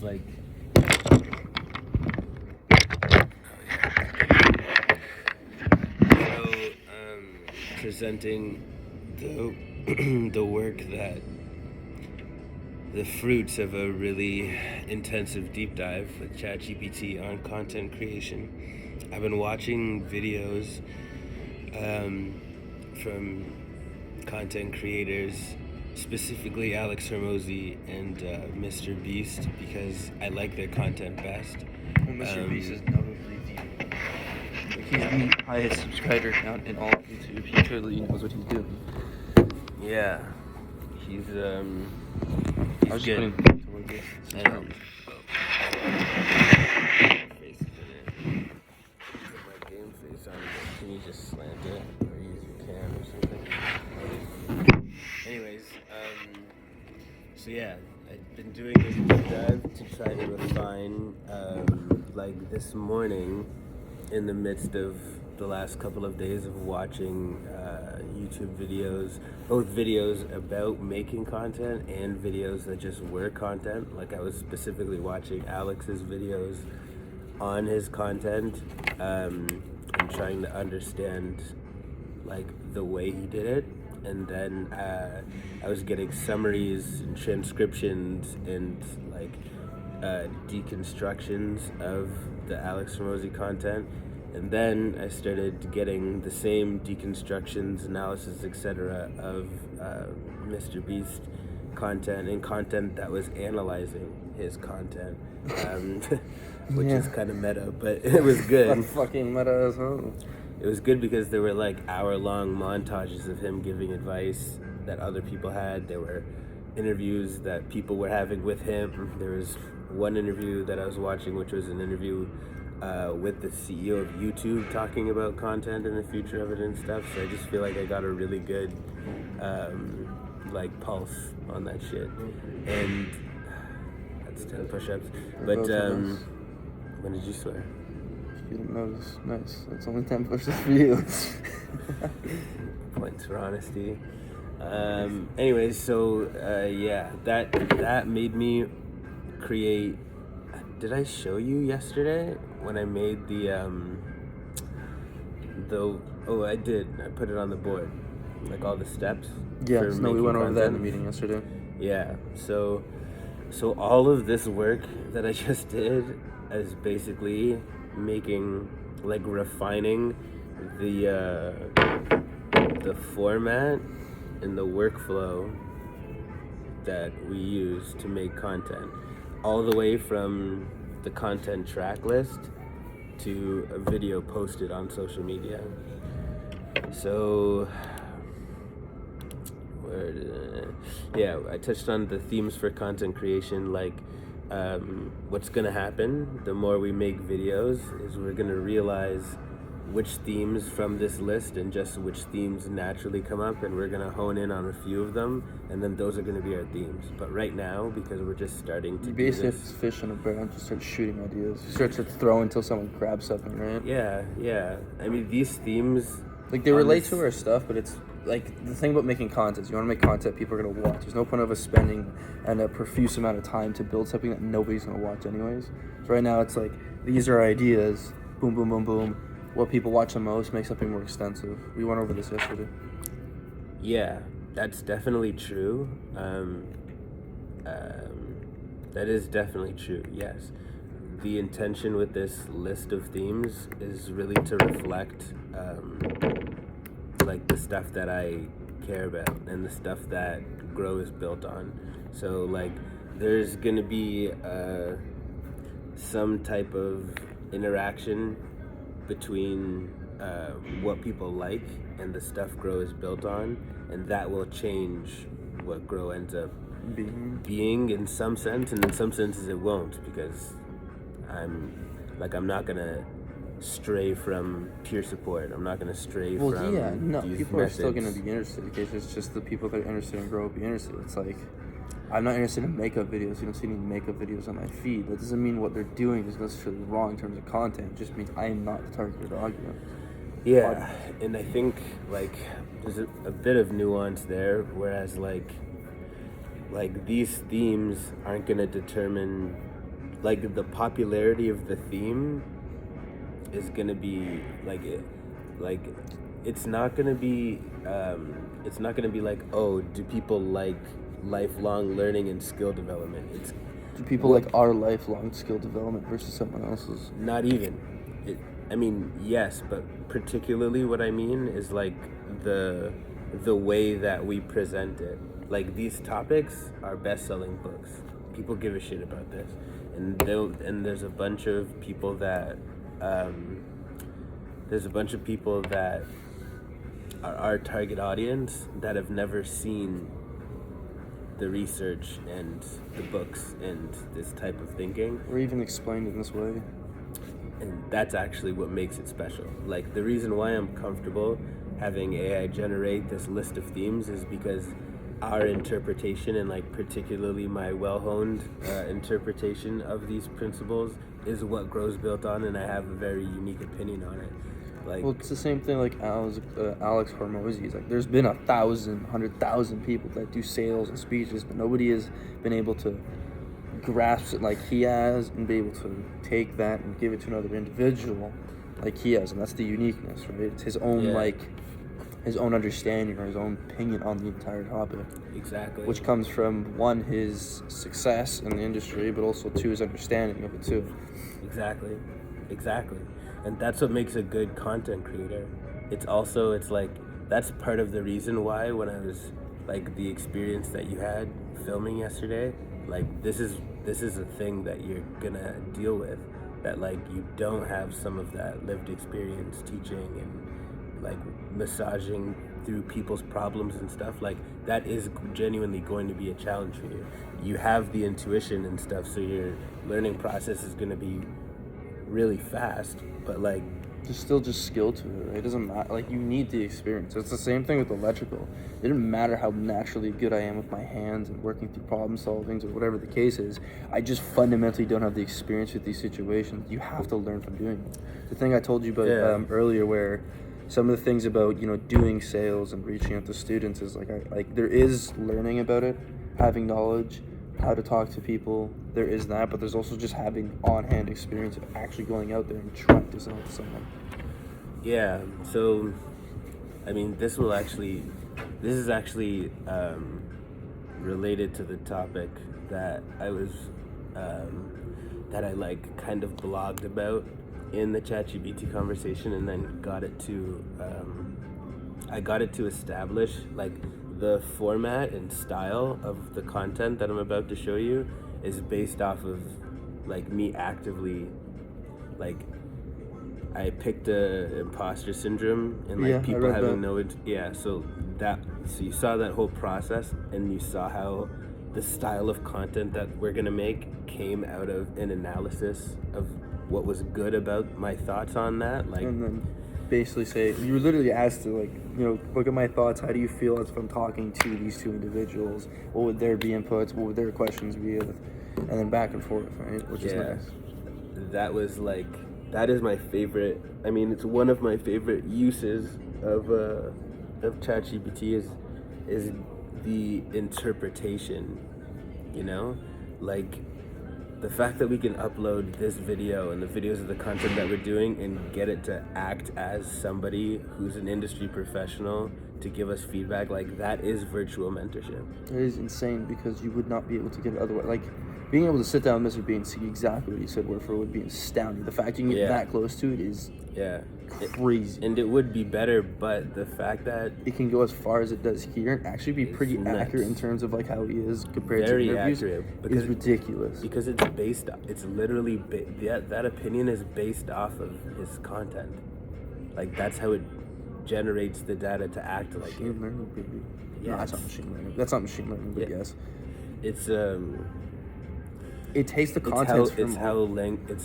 like presenting the work that the fruits of a really intensive deep dive with ChatGPT on content creation. I've been watching videos from content creators, specifically Alex Hormozi and Mr. Beast, because I like their content best. Well, Mr. Beast is notably he's the highest subscriber count in all of YouTube. He clearly knows what he's doing. Yeah, he's I was good. just putting to work this. I know. Put my game face on it. Can you just slant it or use your cam or something? Anyways, so yeah, I've been doing this deep dive to try to refine, like this morning, in the midst of the last couple of days of watching YouTube videos, both videos about making content and videos that just were content. Like I was specifically watching Alex's videos on his content and trying to understand like the way he did it. And then I was getting summaries and transcriptions and like deconstructions of the Alex Hormozi content. And then I started getting the same deconstructions, analysis, etc. of Mr. Beast content and content that was analyzing his content, which is kind of meta, but it was good. That's fucking meta as hell. It was good because there were like hour-long montages of him giving advice that other people had. There were interviews that people were having with him. There was one interview that I was watching, which was an interview with the CEO of YouTube talking about content and the future of it and stuff. So I just feel like I got a really good like pulse on that shit. And that's 10 push-ups. But when did you swear? You didn't notice. Nice. That's only 10 push-ups for you. Points for honesty. Anyways, so yeah, that made me create. Did I show you yesterday when I made the oh, I did. I put it on the board, like all the steps. Yeah, no, we went over content. that in the meeting yesterday. Yeah, so all of this work that I just did is basically making, like, refining the format and the workflow that we use to make content, all the way from the content track list to a video posted on social media. So I touched on the themes for content creation, like what's gonna happen the more we make videos is we're gonna realize which themes from this list and just which themes naturally come up, and we're gonna hone in on a few of them, and then those are gonna be our themes. But right now, because we're just starting to basically have to fish in a barrel and just start shooting ideas. You start to throw until someone grabs something, right? Yeah. I mean, these themes, like, they relate to our stuff, but it's like the thing about making content is you want to make content people are going to watch. There's no point of us spending a profuse amount of time to build something that nobody's going to watch anyways. So right now it's like, these are ideas, boom, boom, boom, boom. What people watch the most makes something more extensive. We went over this yesterday. Yeah, that's definitely true. That is definitely true, yes. The intention with this list of themes is really to reflect like the stuff that I care about and the stuff that Grow is built on. So like there's gonna be some type of interaction between what people like and the stuff Grow is built on, and that will change what Grow ends up being in some sense, and in some senses it won't, because I'm not gonna stray from peer support. I'm not gonna stray from these people methods. are still gonna be interested. Okay, it's just the people that are interested in Grow will be interested. It's like, I'm not interested in makeup videos. You don't see any makeup videos on my feed. That doesn't mean what they're doing is necessarily wrong in terms of content. It just means I am not the targeted audience. Yeah, and I think like there's a bit of nuance there, whereas like these themes aren't gonna determine like the popularity of the theme is gonna be like it's not gonna be like, oh, do people like lifelong learning and skill development? It's Do people like our lifelong skill development versus someone else's? not even. I mean, yes, but particularly what I mean is like the way that we present it. Like, these topics are best-selling books. People give a shit about this, and there's a bunch of people that are our target audience that have never seen the research and the books and this type of thinking. Or even explained in this way. And that's actually what makes it special. Like, the reason why I'm comfortable having AI generate this list of themes is because our interpretation, and like particularly my well-honed interpretation of these principles, is what Grows built on, and I have a very unique opinion on it. Like, Well, it's the same thing like Alex Hormozy. It's like there's been 100,000 people that do sales and speeches, but nobody has been able to grasp it like he has and be able to take that and give it to another individual like he has, and that's the uniqueness, right? It's his own his own understanding or his own opinion on the entire topic. Exactly. Which comes from, one, his success in the industry, but also two, his understanding of it too. Exactly. And that's what makes a good content creator. It's like, that's part of the reason why, when I was like, the experience that you had filming yesterday, like, this is a thing that you're gonna deal with, that like you don't have some of that lived experience teaching and like massaging through people's problems and stuff. Like, that is genuinely going to be a challenge for you. You have the intuition and stuff, so your learning process is going to be really fast, but like, There's still just skill to it, right? It doesn't matter. Like, you need the experience. It's the same thing with electrical. It didn't matter how naturally good I am with my hands and working through problem solvings or whatever the case is. I just fundamentally don't have the experience with these situations. You have to learn from doing it. The thing I told you about earlier, where some of the things about, you know, doing sales and reaching out to students is like there is learning about it, having knowledge, how to talk to people. There is that, but there's also just having on-hand experience of actually going out there and trying to sell to someone. Yeah. So, I mean, this is actually related to the topic that I was that I like kind of blogged about in the ChatGPT conversation, and then got it to establish like the format and style of the content that I'm about to show you is based off of like me actively, like, I picked imposter syndrome and like people having so you saw that whole process, and you saw how the style of content that we're gonna make came out of an analysis of what was good about my thoughts on that, like, and then basically say, you were literally asked to, like, you know, look at my thoughts, how do you feel as if I'm talking to these two individuals, what would their be inputs, what would their questions be, and then back and forth, right? Which is nice. That is my favorite. I mean, it's one of my favorite uses of ChatGPT is the interpretation, you know, like the fact that we can upload this video and the videos of the content that we're doing and get it to act as somebody who's an industry professional to give us feedback, like, that is virtual mentorship. It is insane, because you would not be able to get it otherwise. Like, being able to sit down with Mr. B and see exactly what he said word for word would be astounding. The fact you can get that close to it is crazy. And it would be better, but the fact that it can go as far as it does here and actually be pretty accurate in terms of like how he is compared to interviews is ridiculous. Because it's literally that opinion is based off of his content. Like, that's how it generates the data to act like machine learning, baby. Yeah, no, that's not machine learning. That's not machine learning, but yes. It's it takes the context it's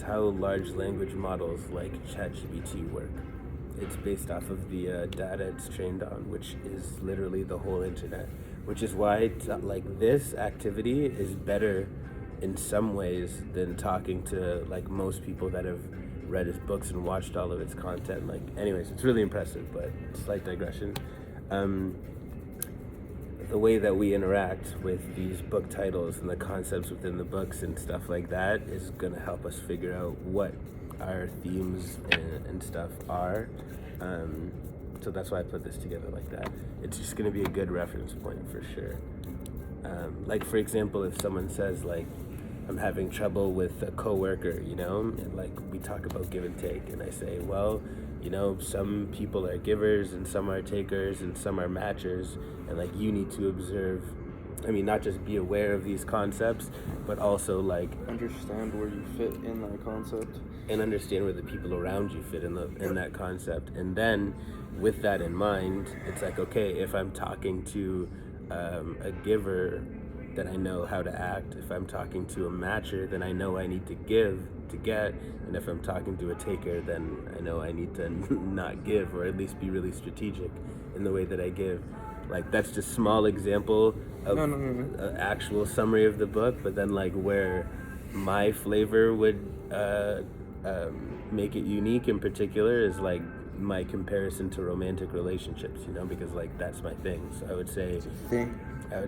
how large language models like ChatGPT work. It's based off of the data it's trained on, which is literally the whole internet. Which is why like this activity is better in some ways than talking to like most people that have read his books and watched all of its content. Like, anyways, it's really impressive, but slight digression. the way that we interact with these book titles and the concepts within the books and stuff like that is going to help us figure out what our themes and stuff are. So that's why I put this together like that. It's just going to be a good reference point for sure. Like, for example, if someone says, like, I'm having trouble with a coworker, you know, and like we talk about give and take, and I say, well, you know, some people are givers and some are takers and some are matchers, and like you need to observe, I mean, not just be aware of these concepts, but also like understand where you fit in that concept and understand where the people around you fit in that concept. And then with that in mind, it's like, okay, if I'm talking to a giver, then I know how to act. If I'm talking to a matcher, then I know I need to give to get. And if I'm talking to a taker, then I know I need to not give, or at least be really strategic in the way that I give. Like, that's just small example of an actual summary of the book, but then like where my flavor would make it unique in particular is like my comparison to romantic relationships, you know, because like that's my thing. So I would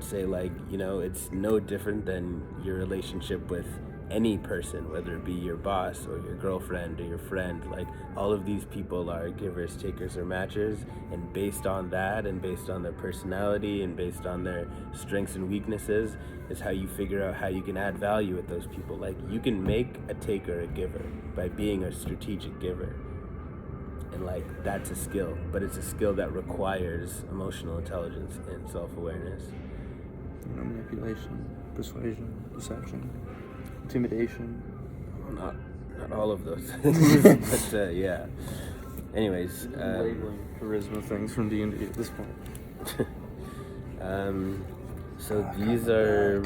say like, you know, it's no different than your relationship with any person, whether it be your boss or your girlfriend or your friend. Like, all of these people are givers, takers, or matchers, and based on that and based on their personality and based on their strengths and weaknesses is how you figure out how you can add value with those people. Like, you can make a taker a giver by being a strategic giver, and like that's a skill, but it's a skill that requires emotional intelligence and self-awareness. Manipulation, persuasion, deception, intimidation. Well, not all of those things, but yeah. Anyways, labeling charisma things from D&D at this point. So these are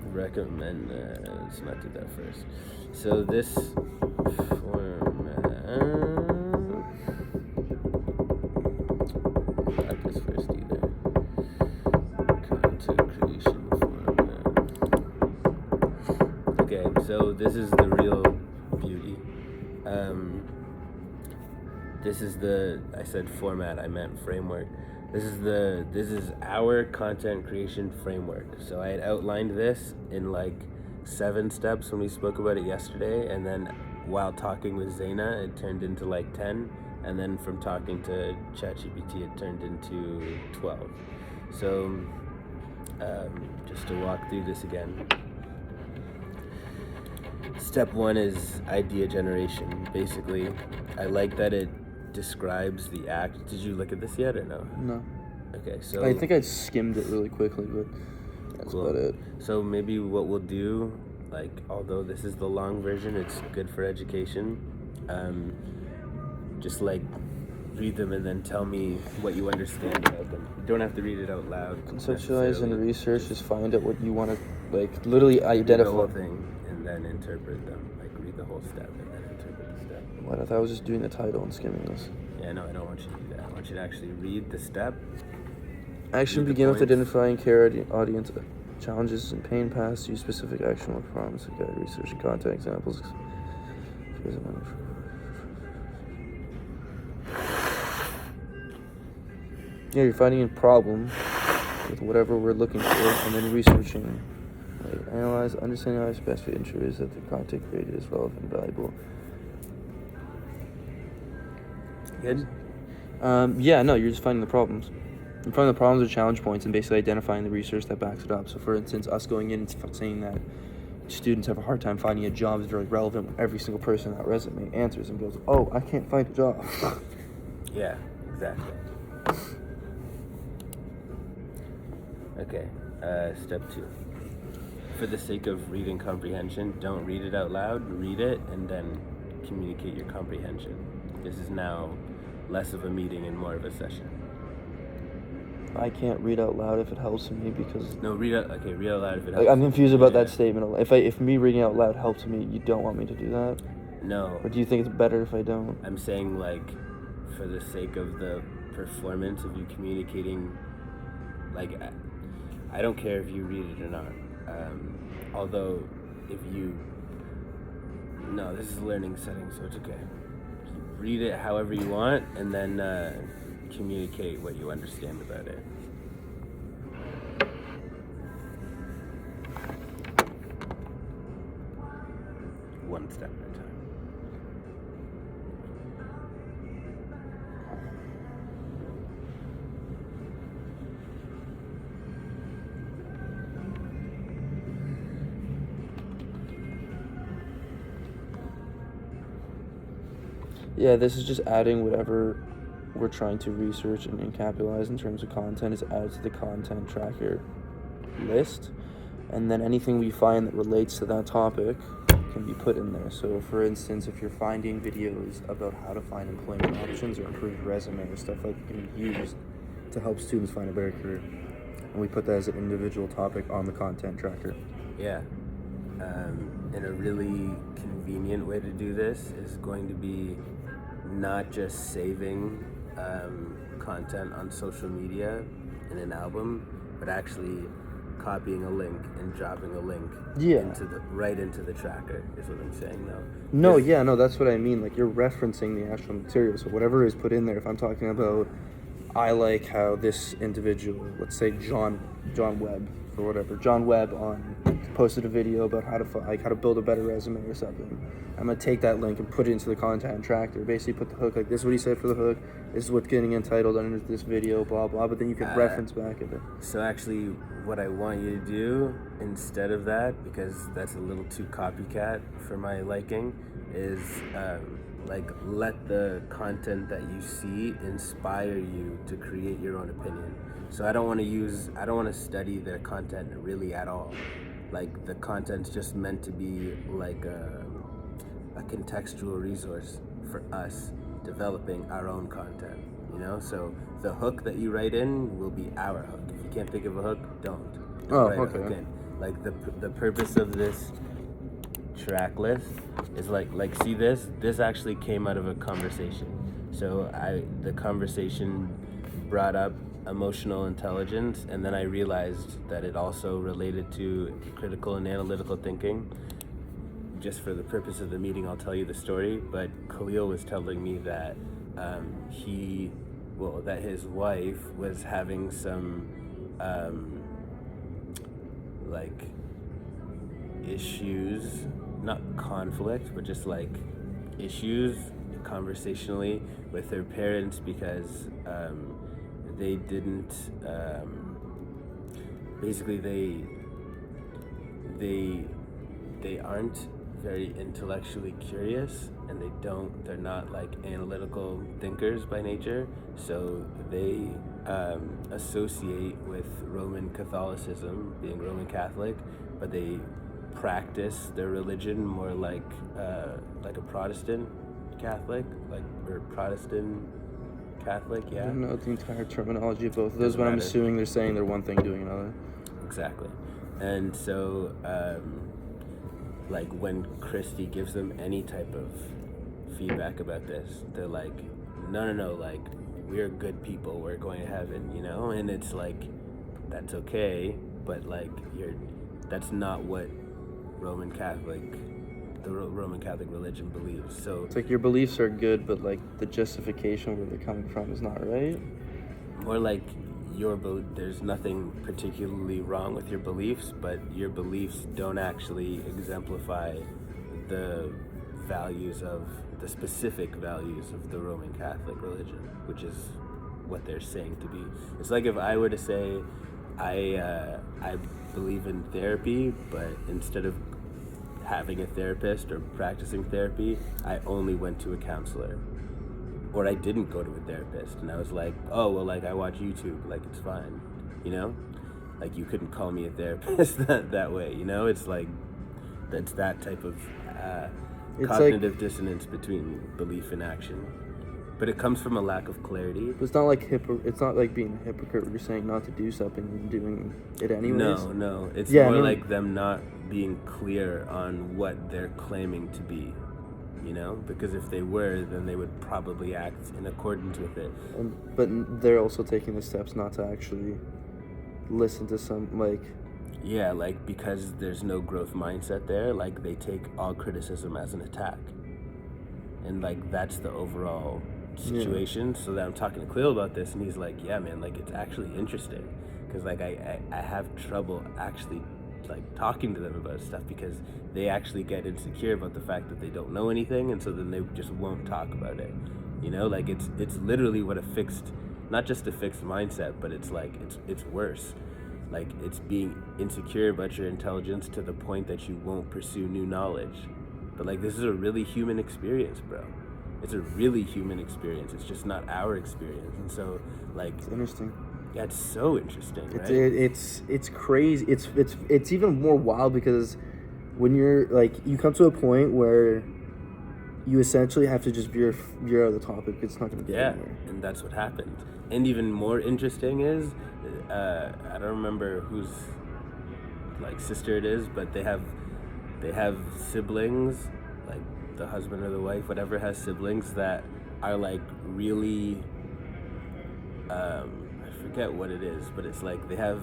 recommend. Let's not do that first. So this format. Not this first either. Content creation format. Okay, so this is the real beauty. This is I said format, I meant framework. This is our content creation framework. So I had outlined this in like 7 steps when we spoke about it yesterday, and then while talking with Zaina, it turned into like 10, and then from talking to ChatGPT, it turned into 12. So just to walk through this again. Step 1 is idea generation. Basically, I like that it describes the act. Did you look at this yet or no? No. Okay, so I think I skimmed it really quickly, but that's cool. about it. So maybe what we'll do, like, although this is the long version, it's good for education. Just like read them and then tell me what you understand about them. You don't have to read it out loud. Conceptualize and research. Just find out what you want to, like, literally identify. The whole thing and then interpret them. Like, read the whole step and then interpret the step. What? I thought I was just doing the title and skimming this. Yeah, no, I don't want you to do that. I want you to actually read the step. Action begin with identifying care audience challenges and pain paths. Use specific actionable prompts to guide research and content examples. Yeah, you're finding a problem with whatever we're looking for, and then researching. Like, analyze, understanding how it's best to ensure is that the content created is relevant and valuable. Good? Yeah, no, you're just finding the problems. You're finding the problems or challenge points and basically identifying the research that backs it up. So, for instance, us going in and saying that students have a hard time finding a job is very relevant when every single person in that resume answers and goes, oh, I can't find a job. Yeah, exactly. Okay, step 2. For the sake of reading comprehension, don't read it out loud, read it, and then communicate your comprehension. This is now less of a meeting and more of a session. I can't read out loud if it helps me because... No, read out loud if it helps. Like, I'm confused about that statement. If me reading out loud helps me, you don't want me to do that? No. Or do you think it's better if I don't? I'm saying, like, for the sake of the performance of you communicating, like, I don't care if you read it or not. Although, if you... No, this is a learning setting, so it's okay. Read it however you want, and then communicate what you understand about it. one step at a time. Yeah, this is just adding whatever we're trying to research and capitalize in terms of content is added to the content tracker list, and then anything we find that relates to that topic can be put in there. So for instance, if you're finding videos about how to find employment options or improve your resume or stuff like that can be used to help students find a better career, and we put that as an individual topic on the content tracker. Yeah. And a really convenient way to do this is going to be not just saving content on social media in an album, but actually copying a link and dropping a link right into the tracker is what I'm saying though. No, that's what I mean. Like, you're referencing the actual material. So whatever is put in there, if I'm talking about, I like how this individual, let's say John Webb or whatever, John Webb posted a video about how to build a better resume or something. I'm gonna take that link and put it into the content tracker. Basically, put the hook, like, this is what he said for the hook. This is what's getting entitled under this video, blah blah. But then you can reference back at it. So actually, what I want you to do instead of that, because that's a little too copycat for my liking, is let the content that you see inspire you to create your own opinion. So I don't want to study their content really at all. Like, the content's just meant to be like a contextual resource for us developing our own content, you know? So the hook that you write in will be our hook. If you can't think of a hook, don't write a hook in. Like, the purpose of this track list is like see this actually came out of a conversation. So the conversation brought up emotional intelligence, and then I realized that it also related to critical and analytical thinking. Just for the purpose of the meeting, I'll tell you the story, but Khalil was telling me that that his wife was having some like issues, not conflict, but just like issues conversationally with her parents because they didn't basically they aren't very intellectually curious, and they're not like analytical thinkers by nature, so they associate with Roman Catholicism, being Roman Catholic, but they practice their religion more like a Protestant Catholic, or Protestant Catholic, yeah. I don't know the entire terminology of both of those, but I'm assuming they're saying they're one thing doing another. Exactly. And so like, when Christy gives them any type of feedback about this, they're like, no, like, we're good people, we're going to heaven, you know? And it's like, that's okay, but like, that's not what the Roman Catholic religion believes. So it's like, your beliefs are good, but like the justification where they're coming from is not right. More like, there's nothing particularly wrong with your beliefs, but your beliefs don't actually exemplify the specific values of the Roman Catholic religion, which is what they're saying to be. It's like if I were to say I believe in therapy, but instead of having a therapist or practicing therapy, I only went to a counselor. Or I didn't go to a therapist, and I was like, oh, well, like, I watch YouTube, like, it's fine, you know? Like, you couldn't call me a therapist that way, you know? It's like, that's that type of cognitive dissonance between belief and action. But it comes from a lack of clarity. It's not like it's not like being a hypocrite where you're saying not to do something and doing it anyways. No. It's more like them not being clear on what they're claiming to be. You know, because if they were, then they would probably act in accordance with it. But they're also taking the steps not to actually listen to some, like... Yeah, like, because there's no growth mindset there, like, they take all criticism as an attack. And, like, that's the overall situation. Yeah. So then I'm talking to Khalil about this, and he's like, yeah, man, like, it's actually interesting. Because, like, I have trouble actually like talking to them about stuff, because they actually get insecure about the fact that they don't know anything, and so then they just won't talk about it. You know, like it's literally what a fixed, not just a fixed mindset, but it's like it's worse. Like, it's being insecure about your intelligence to the point that you won't pursue new knowledge. But like, this is a really human experience, bro. It's a really human experience. It's just not our experience. And so, like, It's interesting. yeah, it's so interesting, right? It's crazy. It's even more wild because when you're like, you come to a point where you essentially have to just veer out of the topic. It's not going to go anywhere. And that's what happened. And even more interesting is, I don't remember whose like sister it is, but they have siblings, like the husband or the wife, whatever, has siblings that are like really, I forget what it is, but it's like they have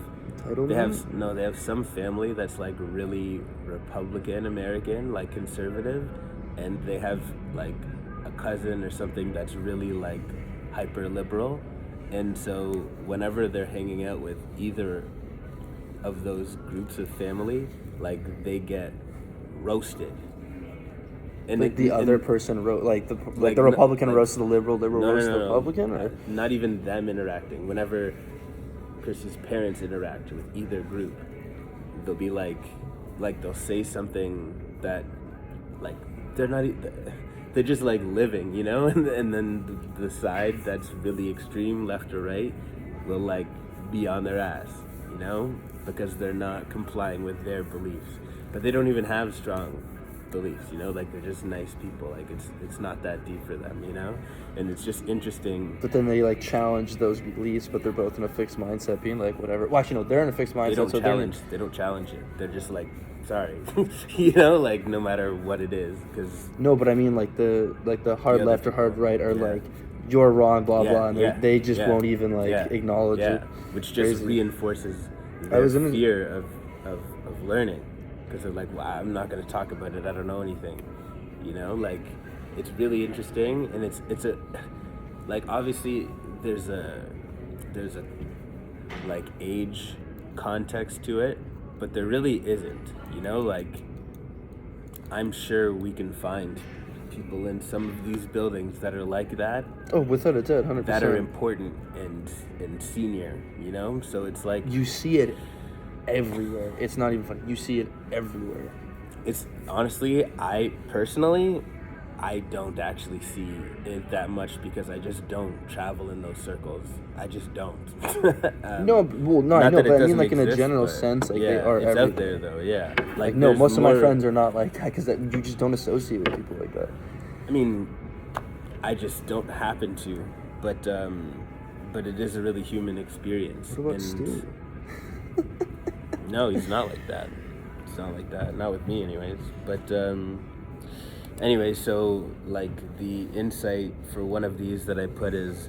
some family that's like really Republican American, like conservative, and they have like a cousin or something that's really like hyper liberal. And so whenever they're hanging out with either of those groups of family, like, they get roasted. And like the other person wrote, like the Republican roasted the liberal roasted the Republican, or not even them interacting. Whenever Chrissy's parents interact with either group, they'll be like they'll say something that, like, they're just like living, you know, and then the side that's really extreme, left or right, will like be on their ass, you know, because they're not complying with their beliefs. But they don't even have strong beliefs, you know, like, they're just nice people. Like, it's not that deep for them, you know. And it's just interesting. But then they like challenge those beliefs, but they're both in a fixed mindset, being like, whatever. Well, actually, no, they're in a fixed mindset. They don't challenge it. They're just like, sorry, you know, like, no matter what it is, because no, but I mean, like the hard left or hard right are like, you're wrong, blah blah, and they just won't even like acknowledge it, which just reinforces their fear of learning, because they're like, well, I'm not going to talk about it, I don't know anything, you know. Like, it's really interesting, and it's a, like, obviously there's a like age context to it, but there really isn't, you know. Like, I'm sure we can find people in some of these buildings that are like that. Oh, without a doubt, 100%. That are important and senior, you know. So it's like, you see it everywhere. It's not even funny. You see it everywhere. It's honestly, I personally don't actually see it that much, because I just don't travel in those circles. I just don't. No, well, no, I know, but I mean, like, in a general sense, like, they are it's everywhere. out there though, yeah. Like, no, most of my friends are not like that, because you just don't associate with people like that. I mean, I just don't happen to, but it is a really human experience. What about Stu? No, he's not like that. It's not like that. Not with me, anyways. But anyway, so like, the insight for one of these that I put is,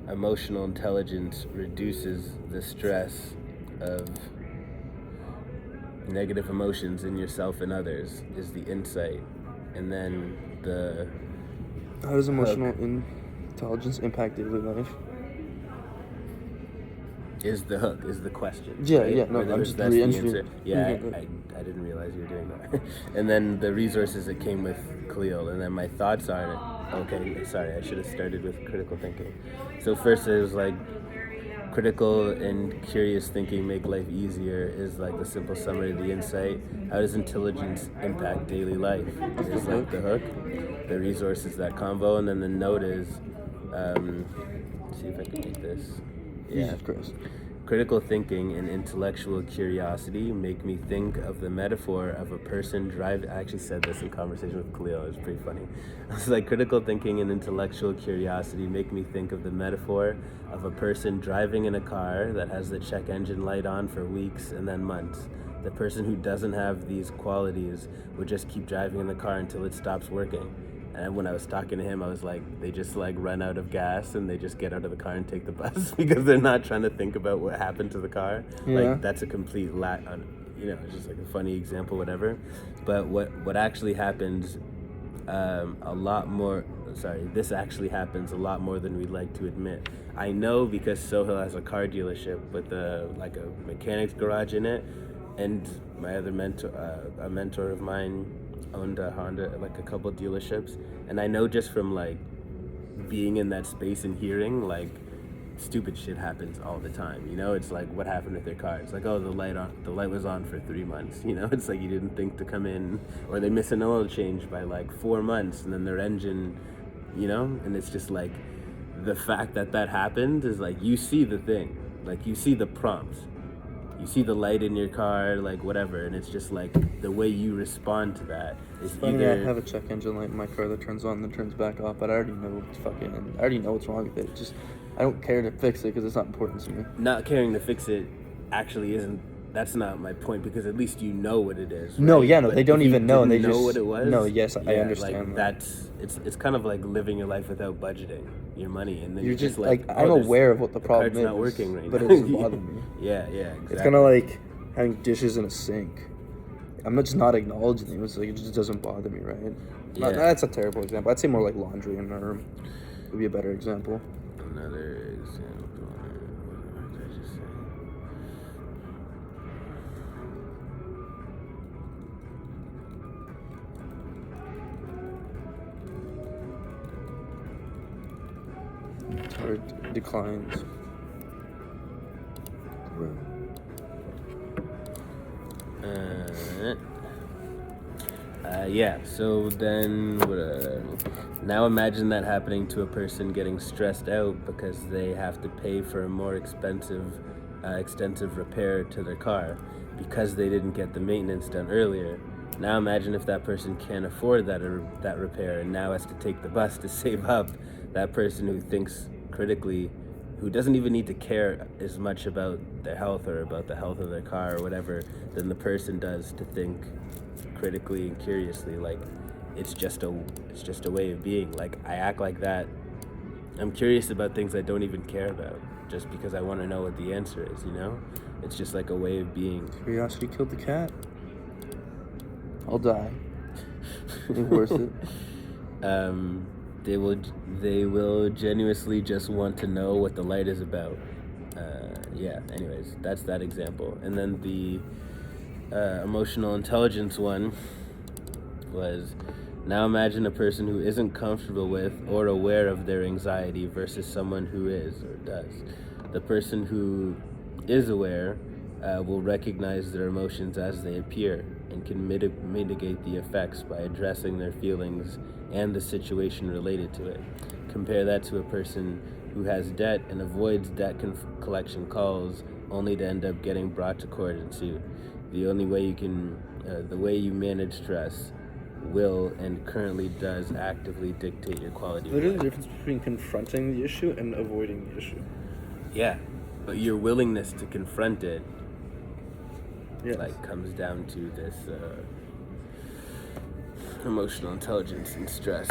emotional intelligence reduces the stress of negative emotions in yourself and others, is the insight. And then how does emotional intelligence impact daily life? Is the hook, is the question. Yeah, right? yeah, no, I'm just the answer. Yeah, I didn't realize you were doing that. And then the resources that came with Khalil, and then my thoughts on it. Okay, sorry, I should have started with critical thinking. So first it was like, critical and curious thinking make life easier, is like the simple summary of the insight. How does intelligence impact daily life? Is like the hook, the resources, that convo, and then the note is, see if I can make this. Yeah. Jesus Christ. Critical thinking and intellectual curiosity make me think of the metaphor of a person driving. I actually said this in conversation with Khalil. It was pretty funny. I was like, critical thinking and intellectual curiosity make me think of the metaphor of a person driving in a car that has the check engine light on for weeks and then months. The person who doesn't have these qualities would just keep driving in the car until it stops working. And when I was talking to him, I was like, they just like run out of gas and they just get out of the car and take the bus because they're not trying to think about what happened to the car. Yeah. Like, that's a complete you know, it's just like a funny example, whatever. But what actually happens a lot more, this actually happens a lot more than we'd like to admit. I know because Sohail has a car dealership with a mechanic's garage in it, and my other a mentor of mine owned a Honda, like a couple dealerships, and I know just from like being in that space and hearing like stupid shit happens all the time. You know, it's like, what happened with their car? It's like, oh, the light was on for 3 months. You know, it's like you didn't think to come in, or they miss an oil change by like 4 months, and then their engine, you know, and it's just like the fact that happened is like, you see the thing, like you see the prompts, you see the light in your car, like whatever, and it's just like the way you respond to that is Funny, either I have a check engine light in my car that turns on and then turns back off, but I already know what's wrong with it. Just I don't care to fix it because it's not important to me. not caring to fix it actually isn't. That's not my point, because at least you know what it is. Right? No, yeah, no, But they don't if you even know. didn't They know just what it was. No, yes, I yeah, understand. Like it's kind of like living your life without budgeting your money, and then You're just like I'm aware of what the problem card's is. not working right but now. it doesn't bother me. Yeah, exactly. It's kind of like having dishes in a sink. I'm just not acknowledging it. It's like it just doesn't bother me, right? Yeah. That's a terrible example. I'd say more like laundry in my room would be a better example. Another example. What did I just say? Or declines. Yeah, so then now imagine that happening to a person getting stressed out because they have to pay for a more extensive repair to their car because they didn't get the maintenance done earlier. Now imagine if that person can't afford that repair and now has to take the bus to save up. That person who thinks critically, who doesn't even need to care as much about their health or about the health of their car or whatever than the person does to think critically and curiously. Like it's just a way of being. Like I act like that. I'm curious about things I don't even care about just because I want to know what the answer is, you know? It's just like a way of being. Curiosity killed the cat. I'll die. It's worth it. They will genuinely just want to know what the light is about. Anyways, that's that example. And then the emotional intelligence one was, now imagine a person who isn't comfortable with or aware of their anxiety versus someone who is or does. The person who is aware will recognize their emotions as they appear and can mitigate the effects by addressing their feelings and the situation related to it. Compare that to a person who has debt and avoids debt collection calls only to end up getting brought to court and sued. The only way the way you manage stress will and currently does actively dictate your quality of life. Literally the difference between confronting the issue and avoiding the issue. Yeah, but your willingness to confront it Yes. comes down to this emotional intelligence and stress.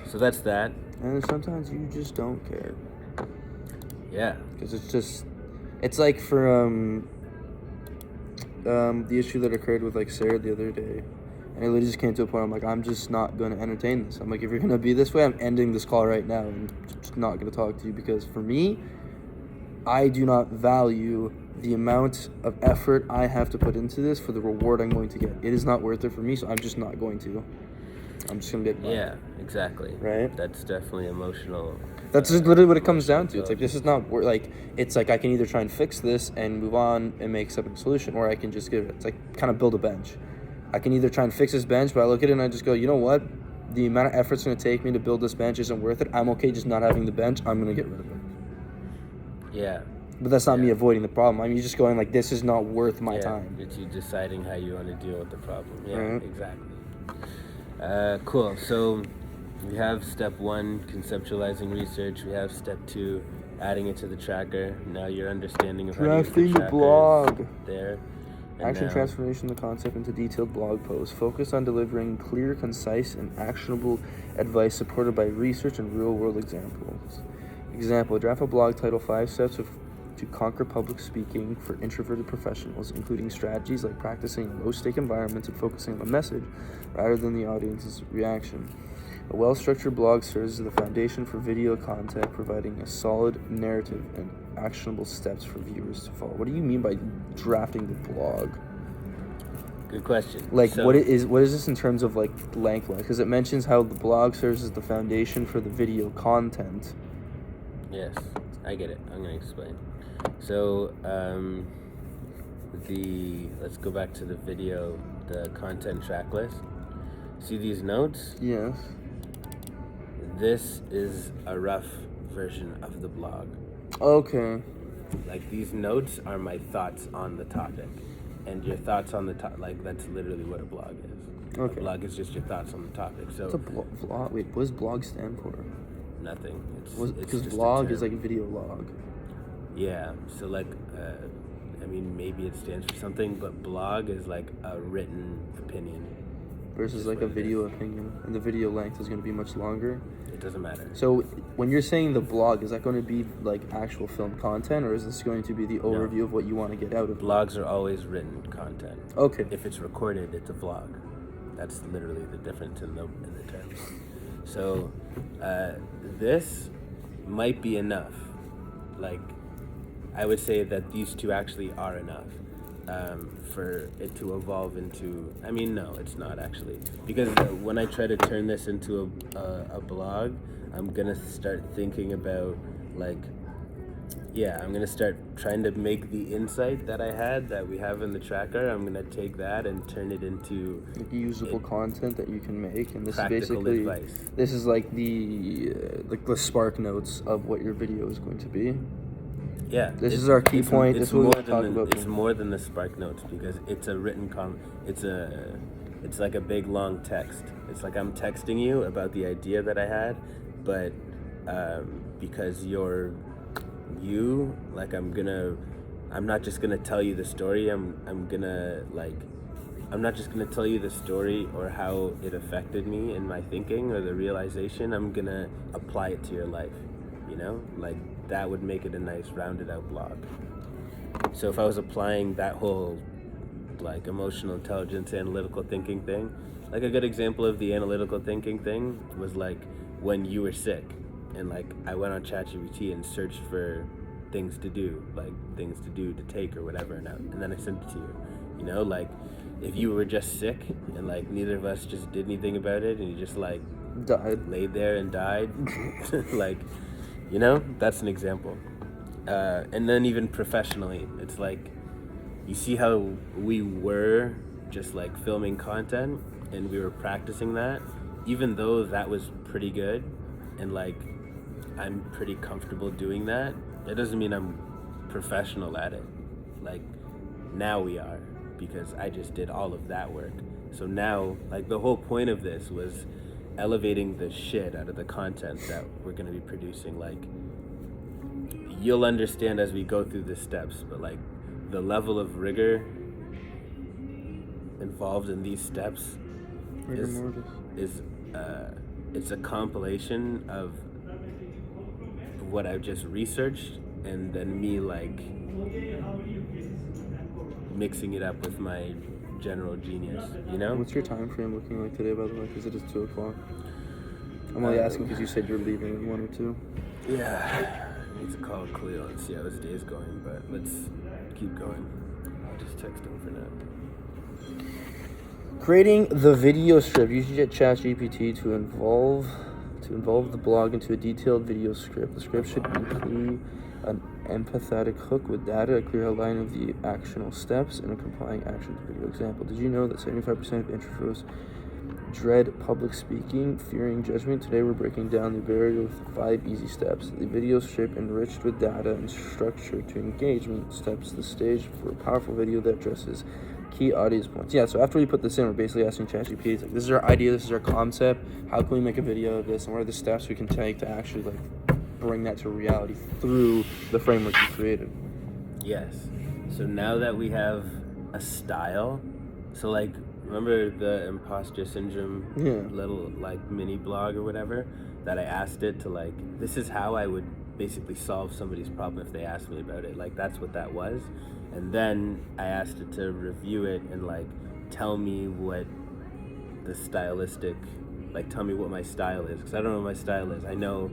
So that's that. And sometimes you just don't care. Yeah. Because it's like for the issue that occurred with like Sarah the other day. And it literally just came to a point, I'm like, I'm just not going to entertain this. I'm like, if you're going to be this way, I'm ending this call right now and just not going to talk to you. Because for me, I do not value the amount of effort I have to put into this for the reward I'm going to get. It is not worth it for me, so I'm just not going to. I'm just going to get Yeah, exactly. Right? That's definitely emotional. That's just literally what it comes down to. It's like, this is not it's like I can either try and fix this and move on and make a solution, or I can just give it. It's like kind of build a bench. I can either try and fix this bench, but I look at it and I just go, you know what? The amount of effort it's going to take me to build this bench isn't worth it. I'm okay just not having the bench. I'm going to get rid of it. Yeah. But that's not me avoiding the problem. I'm just going like, this is not worth my time. It's you deciding how you want to deal with the problem. Yeah, Right. exactly. Cool. So we have step 1, conceptualizing research. We have step 2, adding it to the tracker. Now your understanding of how to use Drafting the tracker blog. is there. And Action now- transformation of the concept into detailed blog posts. Focus on delivering clear, concise, and actionable advice supported by research and real-world examples. Example, draft a blog titled 5 Steps to Conquer Public Speaking for Introverted Professionals, including strategies like practicing in low-stake environments and focusing on the message rather than the audience's reaction. A well-structured blog serves as the foundation for video content, providing a solid narrative and actionable steps for viewers to follow. What do you mean by drafting the blog? Good question. Like, So- what is this in terms of, like, length-wise? Because it mentions how the blog serves as the foundation for the video content. Yes, I get it. I'm going to explain. So, let's go back to the video, the content track list. See these notes? Yes. This is a rough version of the blog. Okay. Like, these notes are my thoughts on the topic. And your thoughts on the topic, like, that's literally what a blog is. Okay. A blog is just your thoughts on the topic. So, What's a vlog? Wait, what does blog stand for? nothing. It's Because just a vlog term. is like a video log. Yeah, so like, I mean, maybe it stands for something, but blog is like a written opinion. Versus Just like what a it video opinion. And the video length is going to be much longer. It doesn't matter. So when you're saying the blog, is that going to be like actual film content, or is this going to be the overview of what you want to get out of it? Blogs are always written content. Okay. If it's recorded, it's a vlog. That's literally the difference in the terms. So this might be enough. Like, I would say that these two actually are enough for it to evolve into. I mean, no, it's not actually, because when I try to turn this into a blog, I'm gonna start thinking about, like, I'm gonna start trying to make the insight that I had that we have in the tracker. I'm gonna take that and turn it into Like usable content that you can make, and this is practical basically advice. this is like the spark notes of what your video is going to be. Yeah, This is our key point. This is what we want to talk about. It's more than the spark notes, because it's a written it's like a big long text. It's like I'm texting you about the idea that I had, but because you're you, like, I'm not just gonna tell you the story. I'm not just gonna tell you the story or how it affected me in my thinking or the realization. I'm gonna apply it to your life. You know, like, that would make it a nice rounded out blog. So if I was applying that whole, like, emotional intelligence, analytical thinking thing, like, a good example of the analytical thinking thing was like when you were sick, and like I went on ChatGPT and searched for things to do, like things to take or whatever, and then I sent it to you. You know, like, if you were just sick and like neither of us just did anything about it, and you just like Died. laid there and died, like, you know, that's an example. And then even professionally, it's like, you see how we were just like filming content and we were practicing that, even though that was pretty good and like I'm pretty comfortable doing that, it doesn't mean I'm professional at it. Like, now we are, because I just did all of that work. So now, like, the whole point of this was elevating the shit out of the content that we're going to be producing. Like, you'll understand as we go through the steps, but like, the level of rigor involved in these steps Rigor mortis. is it's a compilation of what I've just researched, and then me like mixing it up with my general genius, you know? What's your time frame looking like today, by the way? Because it is 2 o'clock. I'm only asking because you said you're leaving in 1 or 2. Yeah, I need to call Khalil and see how his day's going, but let's keep going. I'll just text him for now. Creating the video script. Use ChatGPT to involve the blog into a detailed video script. The script should include an empathetic hook with data, a clear outline of the actionable steps, and a compelling action to video example. Did you know that 75% of introverts dread public speaking, fearing judgment? Today we're breaking down the barrier with 5 easy steps. The video script, enriched with data and structure to engagement, steps the stage for a powerful video that addresses key audience points. Yeah, so after we put this in, we're basically asking ChatGPT, it's like, this is our idea, this is our concept, how can we make a video of this, and what are the steps we can take to actually like bring that to reality through the framework you created. Yes. So now that we have a style, so like, remember the imposter syndrome little like mini blog or whatever that I asked it to, like, this is how I would basically solve somebody's problem if they asked me about it. Like, that's what that was. And then I asked it to review it and like tell me what the stylistic like tell me what my style is, because I don't know what my style is. I know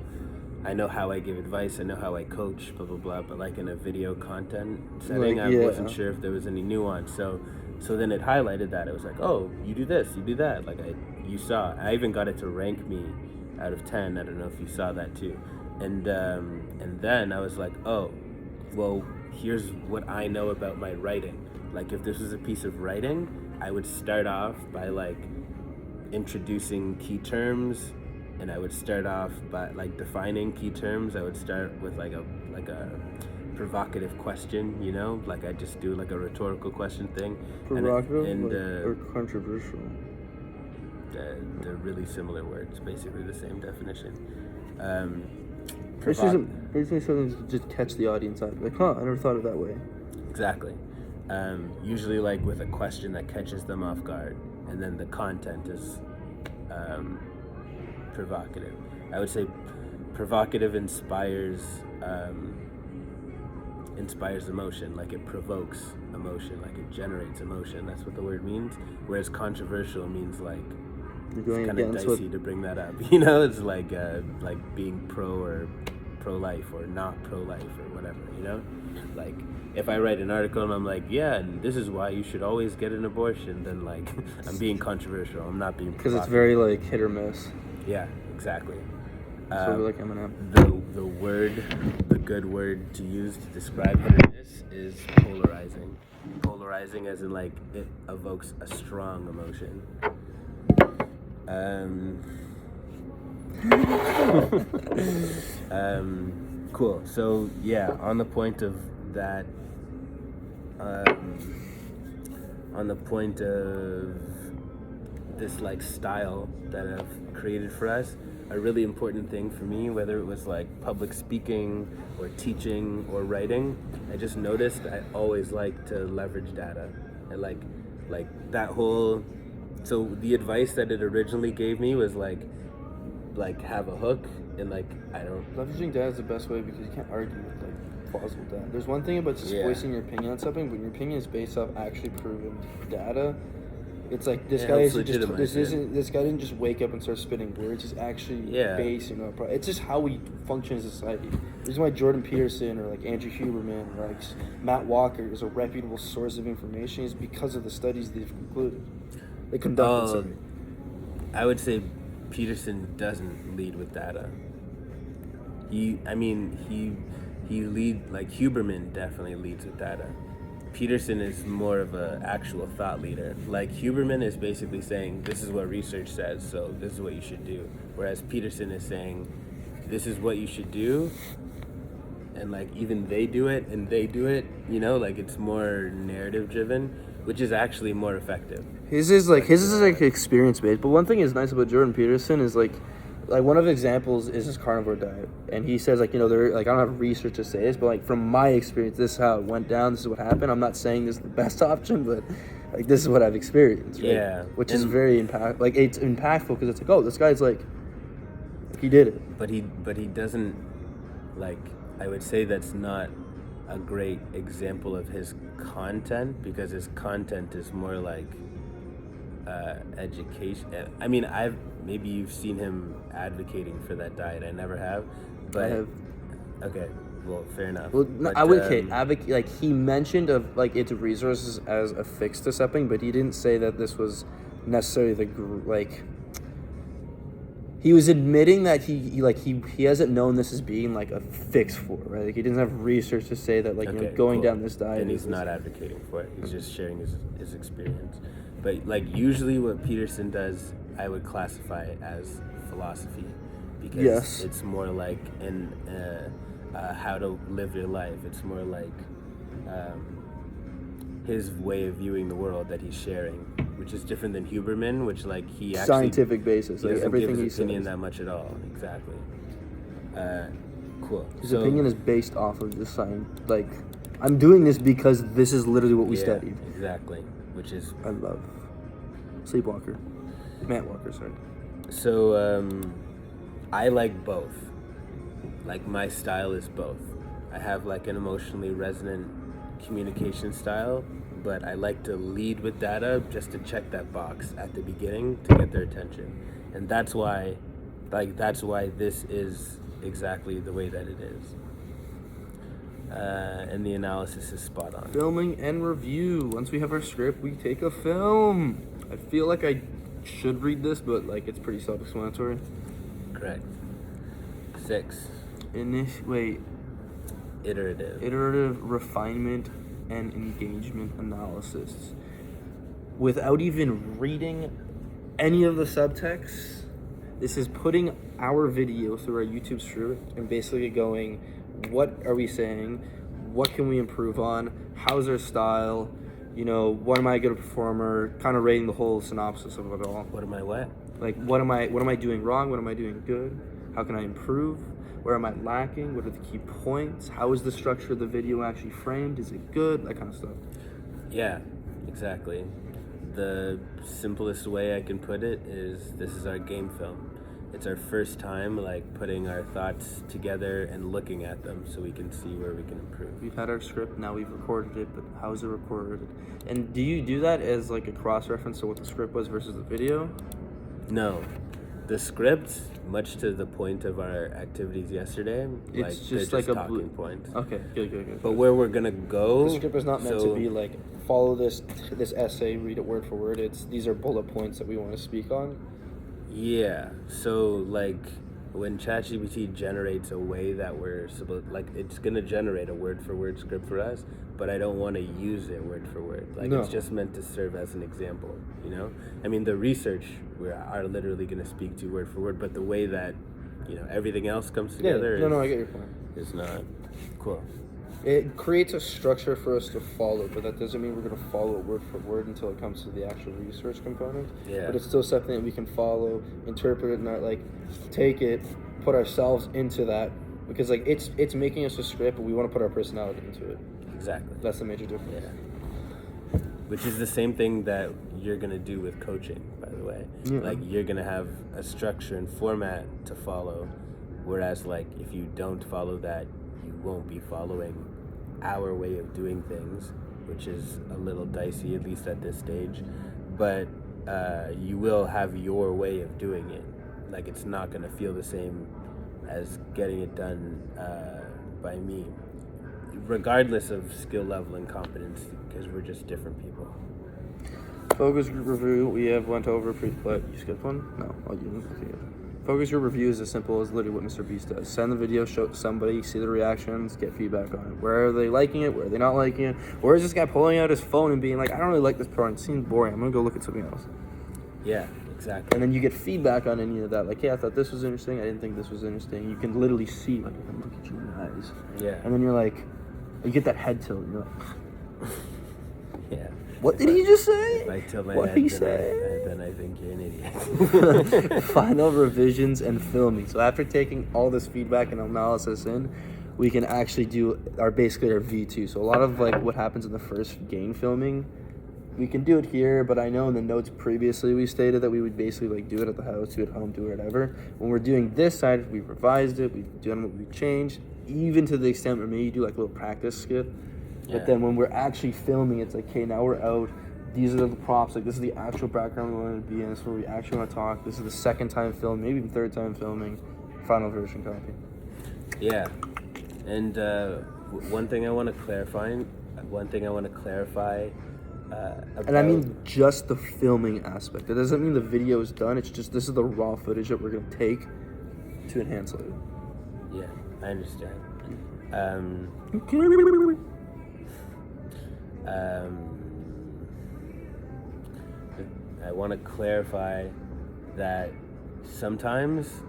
how I give advice, I know how I coach, blah blah blah, but like in a video content setting, Like, I yeah. wasn't sure if there was any nuance. So then it highlighted that. It was like, oh, you do this, you do that. Like you saw. I even got it to rank me out of 10. I don't know if you saw that too. And then I was like, oh, well, here's what I know about my writing. Like if this was a piece of writing, I would start off by like introducing key terms, and I would start off by like defining key terms. I would start with like a provocative question, you know, like I just do like a rhetorical question thing. Provocative or controversial? They're really similar words, basically the same definition. Basically something to just catch the audience out. Like, huh, I never thought of it that way. Exactly. Usually like with a question that catches them off guard, and then the content is provocative. I would say provocative inspires emotion, like it provokes emotion, like it generates emotion. That's what the word means. Whereas controversial means like You're going it's kind of against dicey to bring that up. You know, it's like being pro-life or not pro-life or whatever. You know, like if I write an article and I'm like, yeah, and this is why you should always get an abortion, then like I'm being controversial. I'm not being because it's very like hit or miss. Yeah, exactly. So like Eminem. The good word to use to describe hit or miss is polarizing. Polarizing as in like it evokes a strong emotion. Cool. So yeah, on the point of that, on the point of this like style that I've created for us, a really important thing for me, whether it was like public speaking or teaching or writing, I just noticed I always like to leverage data. I like that whole. So the advice that it originally gave me was like have a hook, and like I don't. Leveraging data is the best way because you can't argue with like plausible data. There's one thing about just voicing your opinion on something, but your opinion is based off actually proven data. It's like this guy this guy didn't just wake up and start spitting words. He's actually basing up. It's just how we function as a society. The reason why Jordan Peterson or like Andrew Huberman or like Matt Walker is a reputable source of information is because of the studies they've concluded. They conducted. I would say Peterson doesn't lead with data. He lead like Huberman definitely leads with data. Peterson is more of a actual thought leader. Like Huberman is basically saying this is what research says, so this is what you should do. Whereas Peterson is saying this is what you should do, and like even they do it and they do it. You know, like it's more narrative driven, which is actually more effective. His is like experience based. But one thing is nice about Jordan Peterson is like one of the examples is his carnivore diet, and he says like, you know, there like I don't have research to say this, but like from my experience, this is how it went down. This is what happened. I'm not saying this is the best option, but like this is what I've experienced. Right? Yeah, which is very impactful. Like it's impactful because it's like, oh, this guy's like he did it. But he doesn't like. I would say that's not a great example of his content because his content is more like education. I mean, maybe you've seen him advocating for that diet. I never have, but I have. Okay, well, fair enough. Well, no, I would advocate. Like he mentioned of like its resources as a fix to something, but he didn't say that this was necessarily like. He was admitting that he hasn't known this as being like a fix for it, right? Like he doesn't have research to say that like you know, going down this diet. And he's not advocating for it. He's just sharing his experience. But like usually what Peterson does, I would classify it as philosophy because it's more like in how to live your life. It's more like his way of viewing the world that he's sharing, which is different than Huberman, which like he actually scientific basis, like everything give he his opinion says. that much at all. Exactly. Cool. His opinion is based off of the science. Like, I'm doing this because this is literally what we studied. Exactly. Which is I love Sleepwalker, Matt Walker. Sorry. So I like both. Like my style is both. I have like an emotionally resonant communication style, but I like to lead with data just to check that box at the beginning to get their attention. And that's why this is exactly the way that it is. And the analysis is spot on. Filming and review. Once we have our script, we take a film. I feel like I should read this, but like it's pretty self-explanatory. Correct. 6. Iterative refinement and engagement analysis. Without even reading any of the subtext, this is putting our video through our YouTube script and basically going, what are we saying? What can we improve on? How's our style? You know, what am I a good performer? Kind of rating the whole synopsis of it all. What am I what? Like, what am I doing wrong? What am I doing good? How can I improve? Where am I lacking? What are the key points? How is the structure of the video actually framed? Is it good? That kind of stuff. Yeah, exactly. The simplest way I can put it is this is our game film. It's our first time like putting our thoughts together and looking at them so we can see where we can improve. We've had our script, now we've recorded it, but how's it recorded? And do you do that as like a cross-reference to what the script was versus the video? No. The script, much to the point of our activities yesterday, It's they're just like a talking points. Okay, good. But where we're gonna go, The script is not meant to be like follow this essay, read it word for word. These are bullet points that we want to speak on. Yeah. So like when ChatGPT generates a way that we're supposed, like it's gonna generate a word for word script for us, but I don't want to use it word for word. Like No. it's just meant to serve as an example. You know, I mean the research we are literally gonna speak to word for word, but the way that everything else comes together. I get your point. Is not cool. It creates a structure for us to follow, but that doesn't mean we're going to follow it word for word until it comes to the actual research component. Yeah. But it's still something that we can follow, interpret it, not like take it, put ourselves into that, because like it's making us a script, but we want to put our personality into it. Exactly. That's the major difference. Yeah. Which is the same thing that you're going to do with coaching, by the way. Yeah. Like you're going to have a structure and format to follow, whereas like if you don't follow that, you won't be following our way of doing things, which is a little dicey, at least at this stage. But you will have your way of doing it. Like it's not going to feel the same as getting it done by me, regardless of skill level and competence, because we're just different people. Focus group review, we have went over what, you skipped one? No, I'll use it. Focus group review is as simple as literally what Mr. Beast does. Send the video, show it to somebody, see the reactions, get feedback on it. Where are they liking it? Where are they not liking it? Or is this guy pulling out his phone and being like, I don't really like this part, it seems boring, I'm gonna go look at something else. Yeah, exactly. And then you get feedback on any of that, like, yeah, I thought this was interesting, I didn't think this was interesting. You can literally see, like, I can look at you in the eyes. Yeah. And then you're like, you get that head tilt, and you're like, yeah. what did he just say? If I tilt my What head, did he then say? then I think you're an idiot. Final revisions and filming. So after taking all this feedback and analysis in, we can actually do basically our V2. So a lot of like what happens in the first game filming, we can do it here, but I know in the notes previously we stated that we would basically like do it at the house, do it at home, do it whatever. When we're doing this side, we've revised it, we've done what we've changed, even to the extent where maybe you do like a little practice skit. Yeah. But then when we're actually filming, it's like, okay, now we're out. These are the props. Like, this is the actual background we want to be in. This is where we actually want to talk. This is the second time filming, maybe even third time filming. Final version copy. Yeah. And one thing I want to clarify about, And I mean just the filming aspect. That doesn't mean the video is done. It's just this is the raw footage that we're going to take to enhance it. Yeah, I understand. I want to clarify that sometimes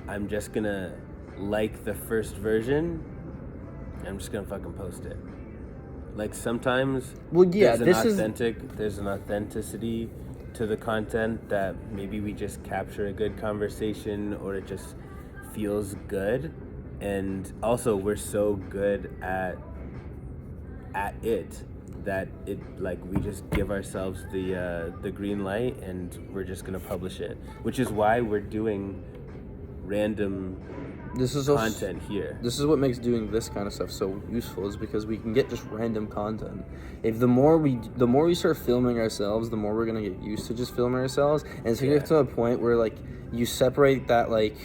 I'm just gonna like the first version, I'm just gonna fucking post it. Like sometimes Well, yeah, there's an authenticity to the content that maybe we just capture a good conversation or it just feels good. And also we're so good at it that it like we just give ourselves the green light and we're just gonna publish it, which is why we're doing random This is also, content here. This is what makes doing this kind of stuff so useful, is because we can get just random content. If the more we start filming ourselves, the more we're gonna get used to just filming ourselves, and it's gonna get to a point where like you separate that like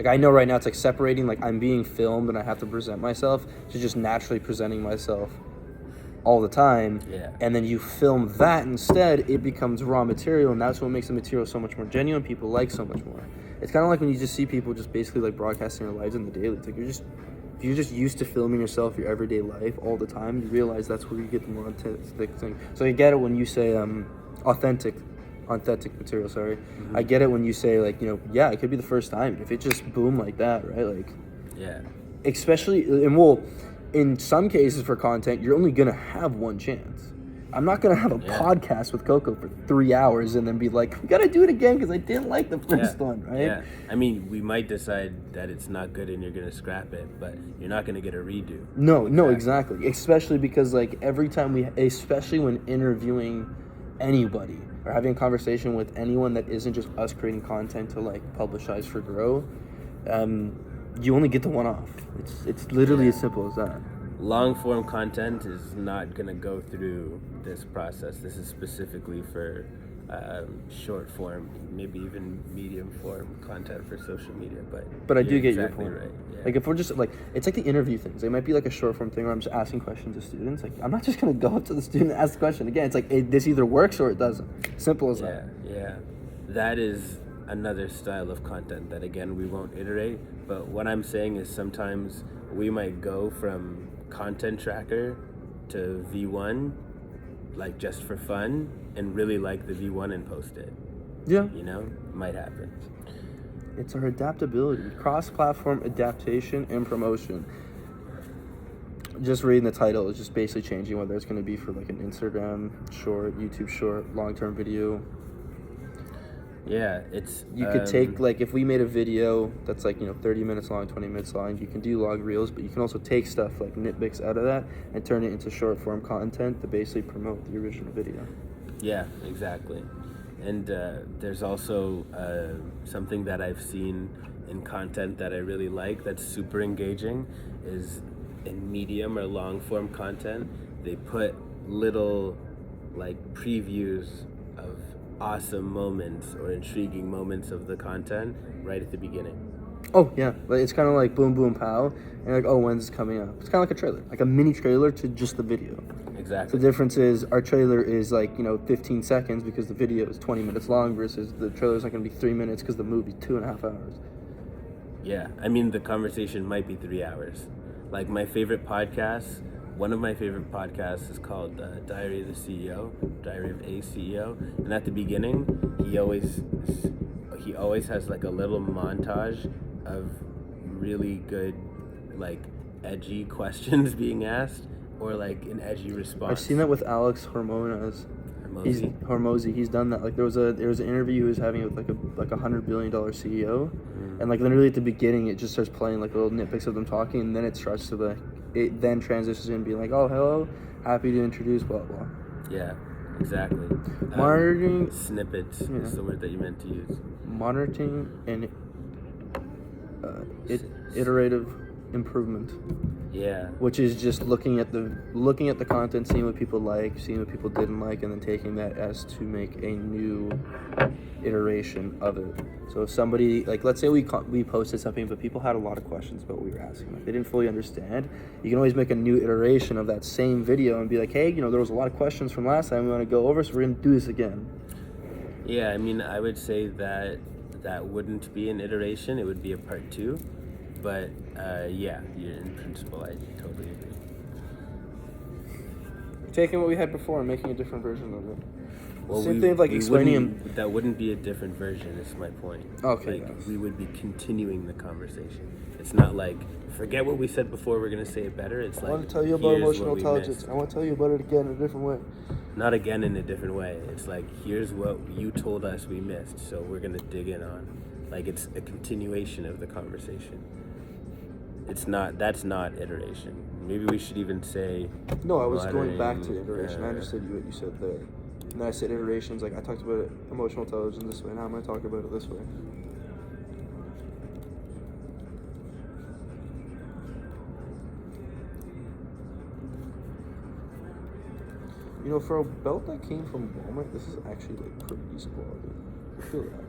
I know right now it's like separating like I'm being filmed and I have to present myself to just naturally presenting myself all the time. Yeah. And then you film that instead, it becomes raw material, and that's what makes the material so much more genuine. People like so much more. It's kind of like when you just see people just basically like broadcasting their lives in the daily. It's like if you're just used to filming yourself, your everyday life all the time, you realize that's where you get the more authentic thing. So I get it when you say authentic material, sorry. Mm-hmm. I get it when you say like, yeah, it could be the first time. If it just boom like that, right? Like, yeah. Especially, and well, in some cases for content, you're only gonna have one chance. I'm not gonna have a podcast with Coco for 3 hours and then be like, we gotta do it again because I didn't like the first one, right? Yeah. I mean, we might decide that it's not good and you're gonna scrap it, but you're not gonna get a redo. No, exactly. Especially because like every time especially when interviewing anybody or having a conversation with anyone that isn't just us creating content to like publicize for grow, you only get the one off. It's literally as simple as that. Long form content is not going to go through this process. This is specifically for short form, maybe even medium form content for social media. But I do get exactly your point. Right. Yeah. Like if we're just like, it's like the interview things. It might be like a short form thing where I'm just asking questions to students. Like I'm not just gonna go up to the student and ask the question again. It's like this either works or it doesn't. Simple as that. Yeah. That is another style of content that again we won't iterate. But what I'm saying is sometimes we might go from content tracker to V1 like just for fun and really like the V1 and post it. Yeah. Might happen. It's our adaptability, cross-platform adaptation and promotion. Just reading the title is just basically changing whether it's going to be for like an Instagram short, YouTube short, long-term video. Yeah, it's... You could take, like, if we made a video that's, like, 30 minutes long, 20 minutes long, you can do log reels, but you can also take stuff, like, nitpicks out of that and turn it into short-form content to basically promote the original video. Yeah, exactly. And there's also something that I've seen in content that I really like that's super engaging is in medium or long-form content, they put little, like, previews of awesome moments or intriguing moments of the content right at the beginning. Oh yeah, like it's kind of like boom boom pow, and like, oh, when's this coming up? It's kind of like a trailer, like a mini trailer to just the video. Exactly. The difference is our trailer is like 15 seconds because the video is 20 minutes long versus the trailer is not going to be 3 minutes because the movie's 2.5 hours. Yeah, I mean the conversation might be 3 hours. Like one of my favorite podcasts is called Diary of a CEO, and at the beginning he always has like a little montage of really good like edgy questions being asked or like an edgy response. I've seen that with Alex Hormozi. He's done that. Like there was an interview he was having with like a $100 billion CEO, and like literally at the beginning it just starts playing like little nitpicks of them talking, and then it starts to it then transitions in being like, oh, hello, happy to introduce blah blah. Yeah, exactly. Monitoring snippets is the word that you meant to use. Monitoring and iterative improvement. Yeah. Which is just looking at the content, seeing what people like, seeing what people didn't like, and then taking that as to make a new iteration of it. So if somebody, like, let's say we posted something, but people had a lot of questions about what we were asking. Like, they didn't fully understand. You can always make a new iteration of that same video and be like, hey, there was a lot of questions from last time we want to go over, so we're going to do this again. Yeah, I mean, I would say that wouldn't be an iteration. It would be a part 2. But, yeah, in principle, I totally agree. Taking what we had before and making a different version of it. Well, Same thing with, like, explaining him. That wouldn't be a different version, is my point. Okay, like, yes. We would be continuing the conversation. It's not like, forget what we said before, we're going to say it better. It's like, I want to tell you about here's emotional what we intelligence. missed. I want to tell you about it again in a different way. Not again in a different way. It's like, here's what you told us we missed, so we're going to dig in on. Like, it's a continuation of the conversation. That's not iteration. Maybe we should even say... No, I was going back to iteration. I understood what you said there. And then I said iterations, like I talked about emotional intelligence this way, now I'm going to talk about it this way. You know, for a belt that came from Walmart, this is actually like pretty decent quality. I feel that.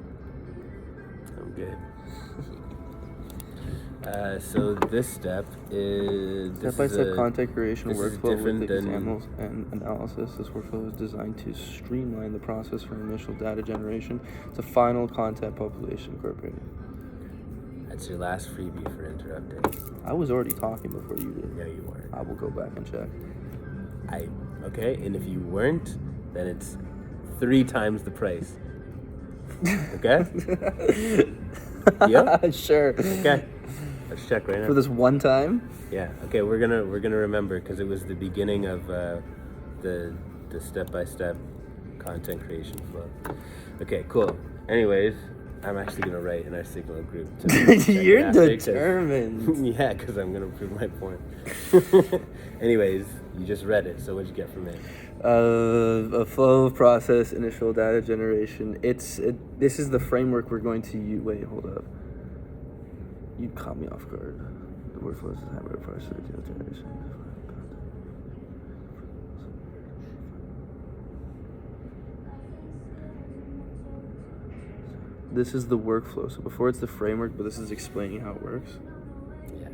I'm good. So this step is Step-by-step content creation this is workflow with different than- examples and analysis. This workflow is designed to streamline the process from initial data generation to final content population incorporated. That's your last freebie for interrupting. I was already talking before you did. No, you weren't. I will go back and check. Okay, and if you weren't, then it's 3 times the price. Okay? Yeah? Sure. Okay. Let's check right now. For this one time? Yeah. Okay, we're gonna remember because it was the beginning of the step-by-step content creation flow. Okay, cool. Anyways, I'm actually gonna write in our Signal group. To check You're it after 'cause- determined. Yeah, because I'm gonna prove my point. Anyways, you just read it, so what'd you get from it? A flow of process, initial data generation. This is the framework we're going to use. Wait, hold up. You caught me off guard. The workflow is designed by process data generation. This is the workflow. So before it's the framework, but this is explaining how it works. Yes.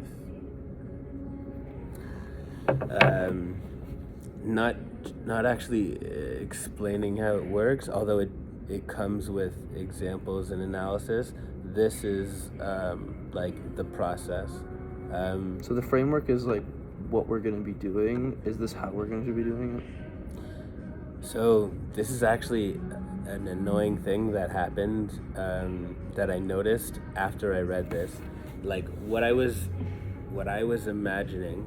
Not actually explaining how it works, although it comes with examples and analysis. This is like the process. So the framework is like what we're going to be doing. Is this how we're going to be doing it? So this is actually an annoying thing that happened that I noticed after I read this. Like what I was imagining.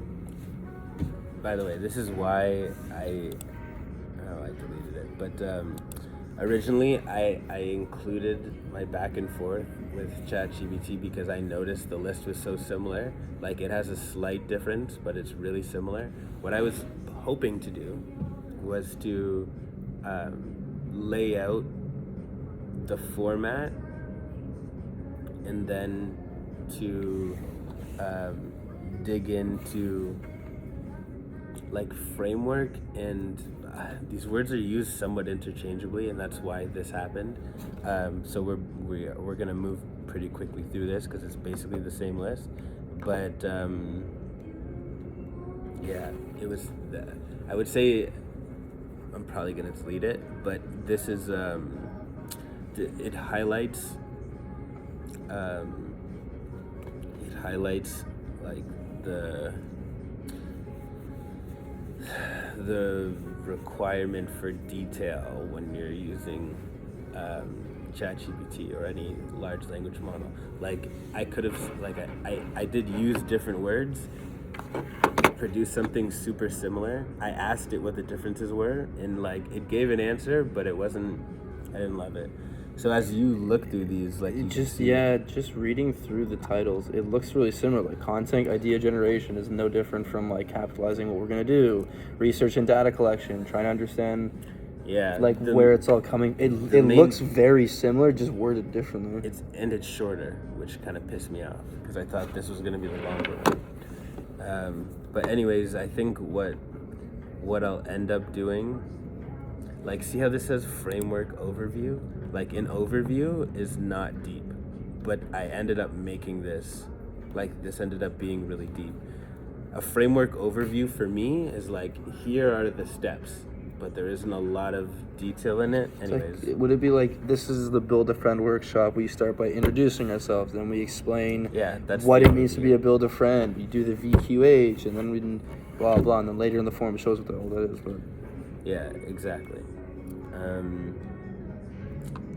By the way, this is why I deleted it. But originally I included my back and forth with ChatGPT because I noticed the list was so similar. Like it has a slight difference, but it's really similar. What I was hoping to do was to lay out the format and then to dig into like framework, and these words are used somewhat interchangeably, and that's why this happened. So we're gonna move pretty quickly through this because it's basically the same list. But yeah, it was. I would say I'm probably gonna delete it, but this is it highlights. It highlights like the requirement for detail when you're using ChatGPT or any large language model. Like I could have, like I did use different words, produce something super similar. I asked it what the differences were, and like it gave an answer, but it wasn't. I didn't love it. So as you look through these, like you just see, just reading through the titles, it looks really similar. Like content idea generation is no different from like capitalizing what we're gonna do, research and data collection, trying to understand, like where it's all coming. It looks very similar, just worded differently. It's shorter, which kind of pissed me off because I thought this was gonna be the longer one. But anyways, I think what I'll end up doing, like see how this says framework overview? Like an overview is not deep, but I ended up making this, like this ended up being really deep. A framework overview for me is like, here are the steps, but there isn't a lot of detail in it. Anyways. Like, would it be like, this is the Build a Friend workshop, we start by introducing ourselves, then we explain what it means to be a Build a Friend, we do the VQH, and then we blah blah, and then later in the form it shows what the hell that is. But yeah, exactly.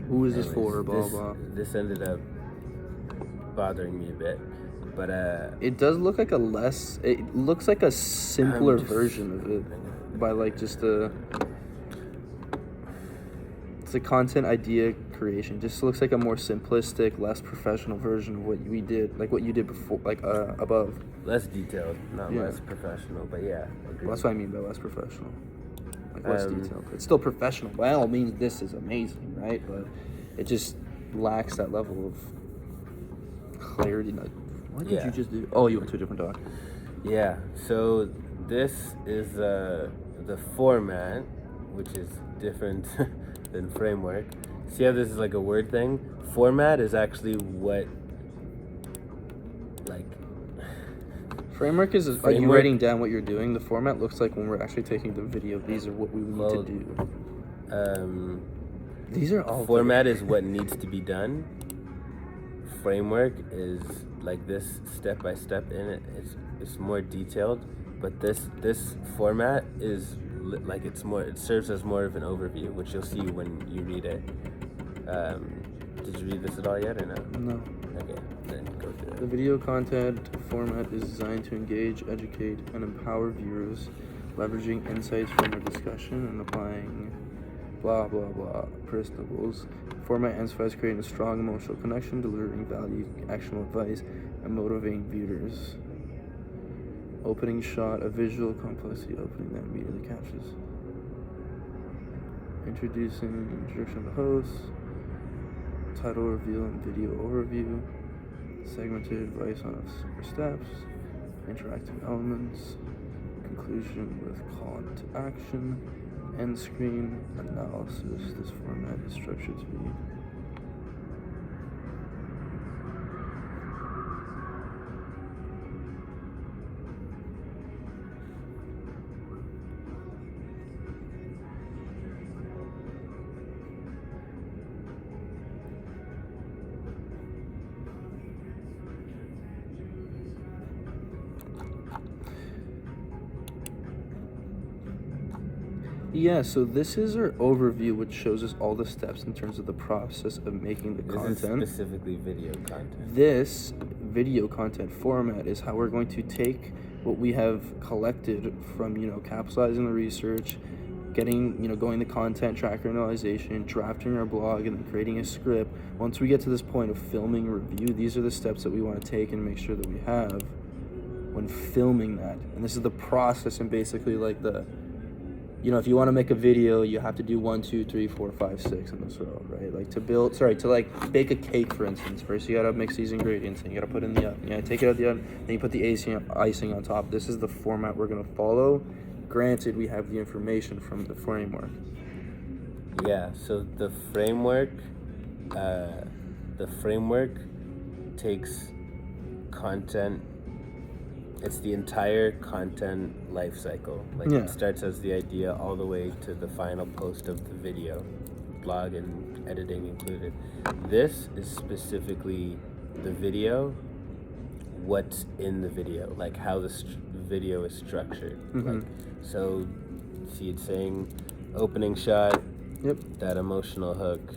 Who is this for? Blah blah. This ended up bothering me a bit, but it does look like it looks like a simpler version of it, by like just it's a content idea creation. Just looks like a more simplistic, less professional version of what we did, like what you did before, like above. Less detailed, not less professional, but yeah. Well, that's what I mean by less professional. Like less detailed. It's still professional. By all means, this is amazing, right? But it just lacks that level of clarity. What did you just do? Oh, you went to a different doc. Yeah. So this is the format, which is different than framework. See how this is like a word thing? Format is actually what, like... Framework is, are you Framework- writing down what you're doing? The format looks like when we're actually taking the video. These are what we need to do. These are all... Format is what needs to be done. Framework is like this step by step in it. It's more detailed, but this format is like it serves as more of an overview, which you'll see when you read it. Did you read this at all yet or no? No. Okay, then go through it. The video content format is designed to engage, educate, and empower viewers, leveraging insights from a discussion and applying blah blah blah principles. Format emphasizes creating a strong emotional connection, delivering value, actionable advice, and motivating viewers. Opening shot, a visual complexity opening that immediately captures. Introduction of the host, title reveal and video overview, segmented advice on steps, interactive elements, conclusion with call to action, end screen analysis. This format is structured to be Yeah, so this is our overview, which shows us all the steps in terms of the process of making the content. This is specifically video content. This video content format is how we're going to take what we have collected from, capitalizing the research, getting, going the content tracker analyzation, drafting our blog, and then creating a script. Once we get to this point of filming a review, these are the steps that we want to take and make sure that we have when filming that. And this is the process and basically like the... if you want to make a video, you have to do 1, 2, 3, 4, 5, 6 in this row, right? Like to bake a cake, for instance. First, you gotta mix these ingredients, and you gotta put it in the oven. You gotta take it out of the oven, then you put the icing on top. This is the format we're gonna follow. Granted, we have the information from the framework. Yeah. So the framework takes content. It's the entire content life cycle. It starts as the idea all the way to the final post of the video, blog and editing included. This is specifically the video, what's in the video, like how the video is structured. Mm-hmm. So, see, it's saying opening shot, Yep. that emotional hook,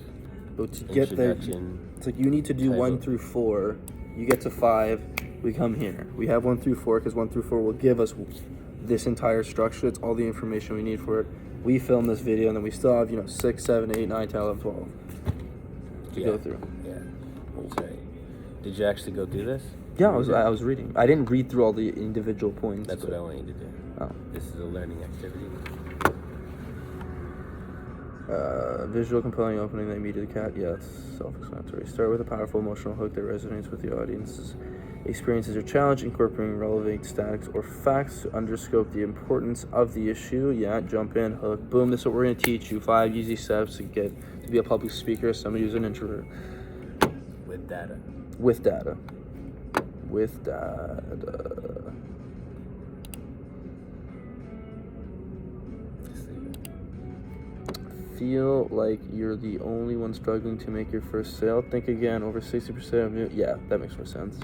But to get there, it's like you need to do 1 through 4. You get to 5. We come here. We have 1 through 4 because 1 through 4 will give us this entire structure. It's all the information we need for it. We film this video and then we still have 6, 7, 8, 9, 10, 11, 12 to go through. Yeah, that's right. Did you actually go through this? Yeah, I was reading. I didn't read through all the individual points. That's what I want you to do. Oh. This is a learning activity. Visual compelling opening that immediately yeah, it's self-explanatory. Start with a powerful emotional hook that resonates with the audience's experiences or challenge, incorporating relevant statics or facts to underscope the importance of the issue. Yeah, jump in, hook, boom. This is what we're going to teach you. 5 easy steps to get to be a public speaker, somebody who's an introvert. With data. With data. With data. Feel like you're the only one struggling to make your first sale. Think again, over 60% of you. Yeah, that makes more sense.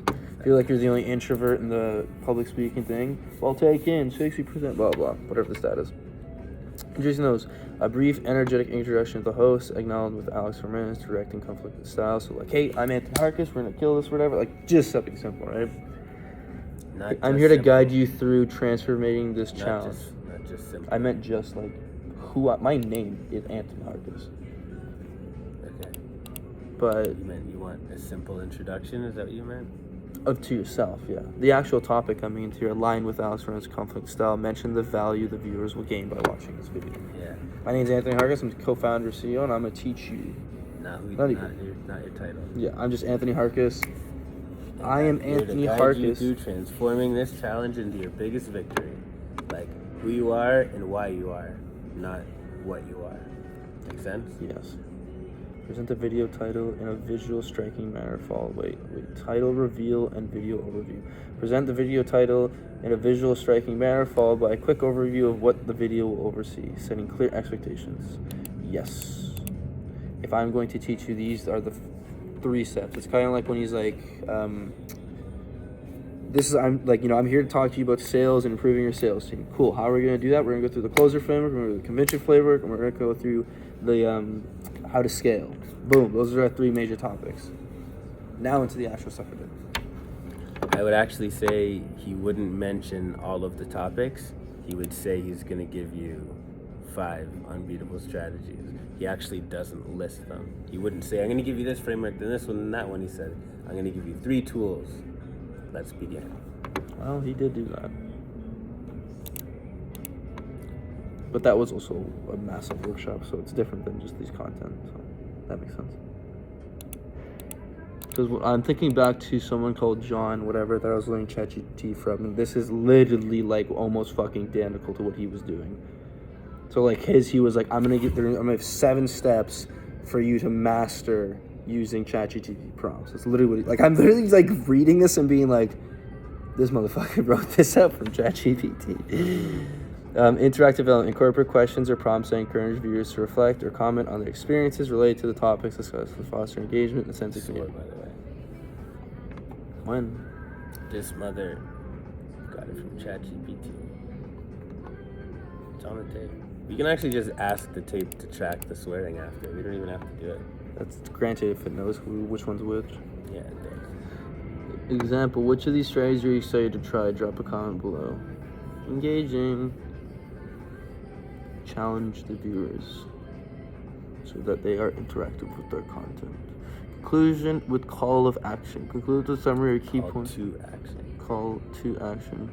Feel like you're the only introvert in the public speaking thing. Well, take in 60%, blah, blah, whatever the stat is. Introducing those. A brief, energetic introduction to the host, acknowledged with Alex Ramirez, directing conflicted style. So, like, hey, I'm Anthony Harkis, we're going to kill this, whatever. Like, just something simple, right? I'm here to guide you through transforming this challenge. Not just simple. I meant just like my name is Anthony Harkis. Okay. But You want a simple introduction? Is that what you meant? To yourself, yeah. The actual topic coming into your line with Alex Ramirez's conflict style. Mention the value the viewers will gain by watching this video. Yeah. My name is Anthony Harkis. I'm the co-founder, CEO, and I'm gonna teach you. Not your title. Yeah, I'm just Anthony Harkis. I am Anthony Harkis. Harkis. You through transforming this challenge into your biggest victory, like who you are and why you are, not what you are. Make sense? Yes. Present the video title in a visual striking manner. Title reveal and video overview. Present the video title in a visual striking manner, followed by a quick overview of what the video will oversee, setting clear expectations. Yes. If I'm going to teach you, these are the 3 steps. It's kind of like when he's like, I'm here to talk to you about sales and improving your sales team. Cool. How are we going to do that? We're going to go through the closer framework, we're going to go through the convention framework, and we're going to go through the how to scale. Boom. Those are our 3 major topics. Now into the actual stuff of it. I would actually say he wouldn't mention all of the topics. He would say he's going to give you 5 unbeatable strategies. He actually doesn't list them. He wouldn't say, I'm going to give you this framework, then this one, and that one. He said, I'm going to give you 3 tools. Let's begin. Well, he did do that. But that was also a massive workshop, so it's different than just these content. So that makes sense. Because I'm thinking back to someone called John, whatever, that I was learning ChatGPT from, and this is literally like almost fucking identical to what he was doing. So like he was like, I'm gonna have 7 steps for you to master using ChatGPT prompts. It's literally what I'm literally like reading this and being like, this motherfucker wrote this up from ChatGPT. Interactive element. Incorporate questions or prompts that encourage viewers to reflect or comment on their experiences related to the topics discussed to foster engagement and a sense of community. By the way. When? This mother got it from ChatGPT. It's on the tape. You can actually just ask the tape to track the swearing after. We don't even have to do it. That's granted if it knows which one's which. Yeah, it does. Example, which of these strategies are you excited to try? Drop a comment below. Engaging. Challenge the viewers so that they are interactive with their content. Conclusion with call of action. Conclude with a summary of key points. Call to action.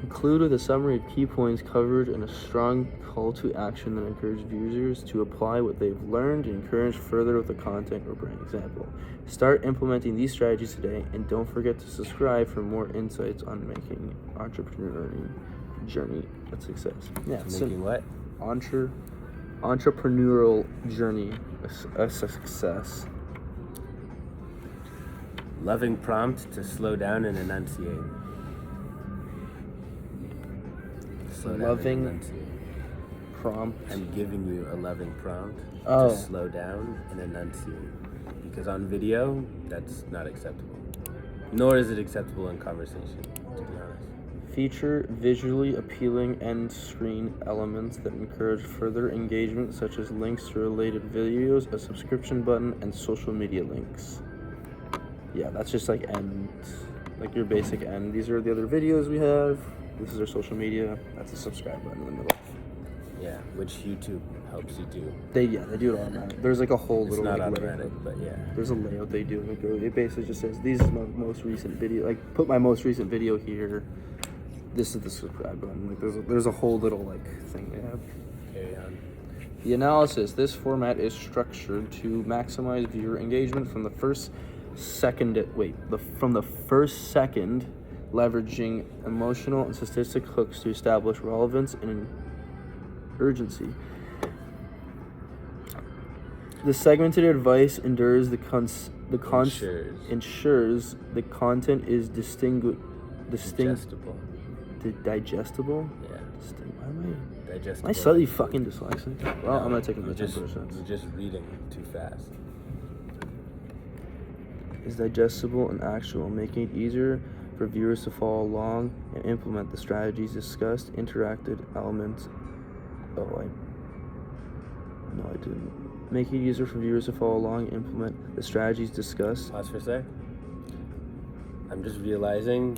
Conclude with a summary of key points covered and a strong call to action that encourages viewers to apply what they've learned and encourage further with the content or brand. Example. Start implementing these strategies today and don't forget to subscribe for more insights on making entrepreneurial journey a success. Yeah, making what? Entrepreneurial journey a success. Loving prompt to slow down and enunciate. Loving prompt. I'm giving you a loving prompt to slow down and enunciate. Because on video, that's not acceptable. Nor is it acceptable in conversation, to be honest. Feature visually appealing end screen elements that encourage further engagement, such as links to related videos, a subscription button, and social media links. Yeah, that's just like end, like your basic end. These are the other videos we have. This is our social media. That's a subscribe button in the middle. Yeah, which YouTube helps you do. They do it automatic. There's like a whole It's little not like, automatic, but yeah. There's a layout they do. It basically just says, these is my most recent video. Like, put my most recent video here. This is the subscribe button. Like, there's a whole little like thing they have. Carry on. The analysis. This format is structured to maximize viewer engagement from the first second, leveraging emotional and statistic hooks to establish relevance and urgency. The segmented advice ensures the content is digestible. Digestible? Yeah. Why am Digestible. I slightly fucking dyslexic? Well, I'm not taking the You're 10%. just reading too fast. Is digestible and actionable, making it easier for viewers to follow along and implement the strategies discussed. Interactive elements. I didn't. Make it easier for viewers to follow along and implement the strategies discussed. Pause for a sec. I'm just realizing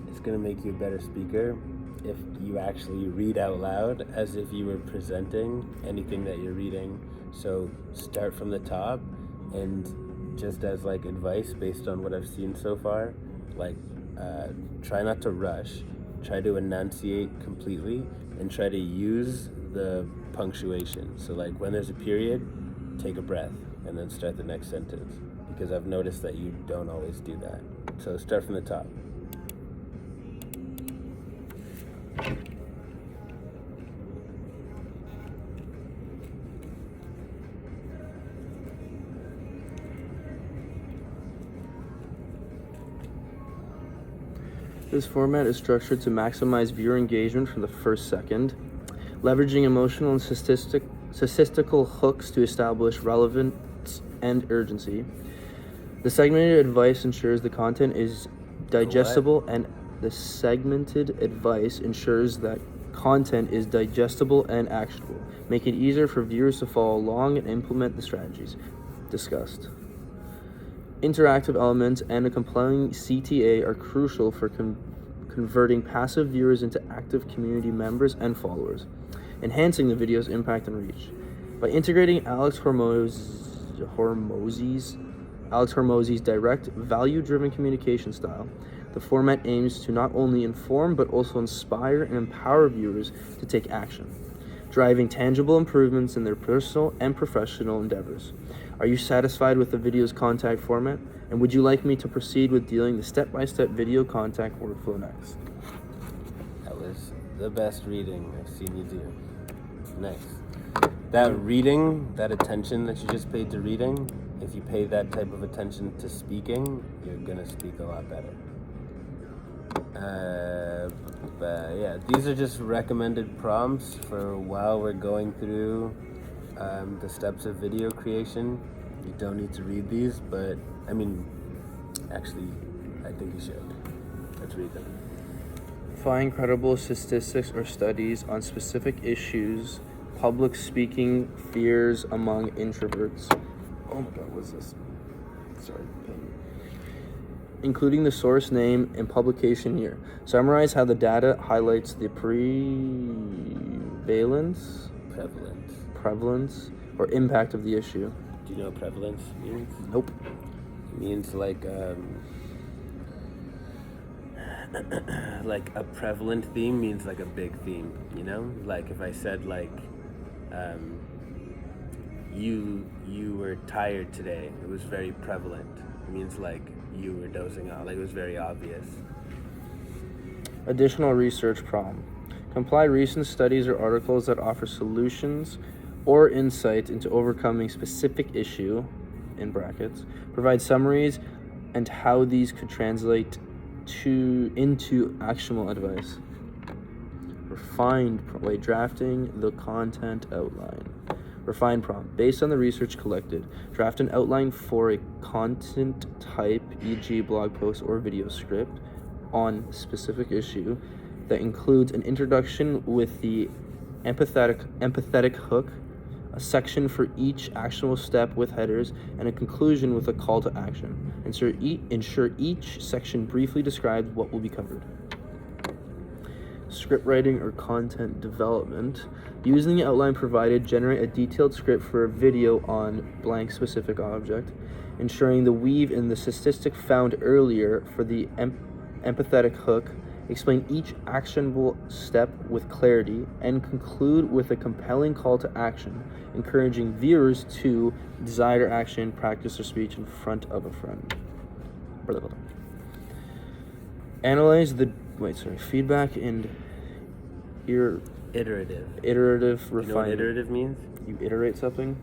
it's going to make you a better speaker if you actually read out loud as if you were presenting anything that you're reading. So start from the top, and just as like advice based on what I've seen so far, like try not to rush, try to enunciate completely, and try to use the punctuation. So like when there's a period, take a breath and then start the next sentence, because I've noticed that you don't always do that. So start from the top. This format is structured to maximize viewer engagement from the first second, leveraging emotional and statistical hooks to establish relevance and urgency. The segmented advice ensures the content is digestible and the segmented advice ensures that content is digestible and actionable, making it easier for viewers to follow along and implement the strategies discussed. Interactive elements and a compelling CTA are crucial for converting passive viewers into active community members and followers, enhancing the video's impact and reach. By integrating Alex Hormozy's direct, value-driven communication style, the format aims to not only inform but also inspire and empower viewers to take action, driving tangible improvements in their personal and professional endeavors. Are you satisfied with the video's contact format? And would you like me to proceed with dealing the step-by-step video contact workflow next? That was the best reading I've seen you do. Next. That reading, that attention that you just paid to reading, if you pay that type of attention to speaking, you're gonna speak a lot better. But yeah, these are just recommended prompts for while we're going through the steps of video creation. You don't need to read these, but I mean, actually, I think you should. Let's read them. Find credible statistics or studies on specific issues, public speaking fears among introverts. Oh my god, what's this? Sorry, pain. Including the source name and publication year. Summarize how the data highlights the prevalence or impact of the issue. Do you know what prevalence means? Nope. It means like a prevalent theme means like a big theme, you know? Like if I said like you were tired today, it was very prevalent. It means like you were dozing off, like it was very obvious. Additional research problem. Comply recent studies or articles that offer solutions or insight into overcoming specific issue, in brackets, provide summaries and how these could translate into actionable advice. Refined drafting the content outline. Refined prompt. Based on the research collected, draft an outline for a content type, e.g. blog post or video script, on specific issue that includes an introduction with the empathetic hook, a section for each actionable step with headers, and a conclusion with a call to action. Ensure each section briefly describes what will be covered. Script writing or content development. Using the outline provided, generate a detailed script for a video on blank specific object, ensuring the weave in the statistic found earlier for the empathetic hook. Explain each actionable step with clarity and conclude with a compelling call to action, encouraging viewers to desire action, practice their speech in front of a friend. Analyze the feedback and Iterative. Iterative refinement. You know what iterative means? You iterate something.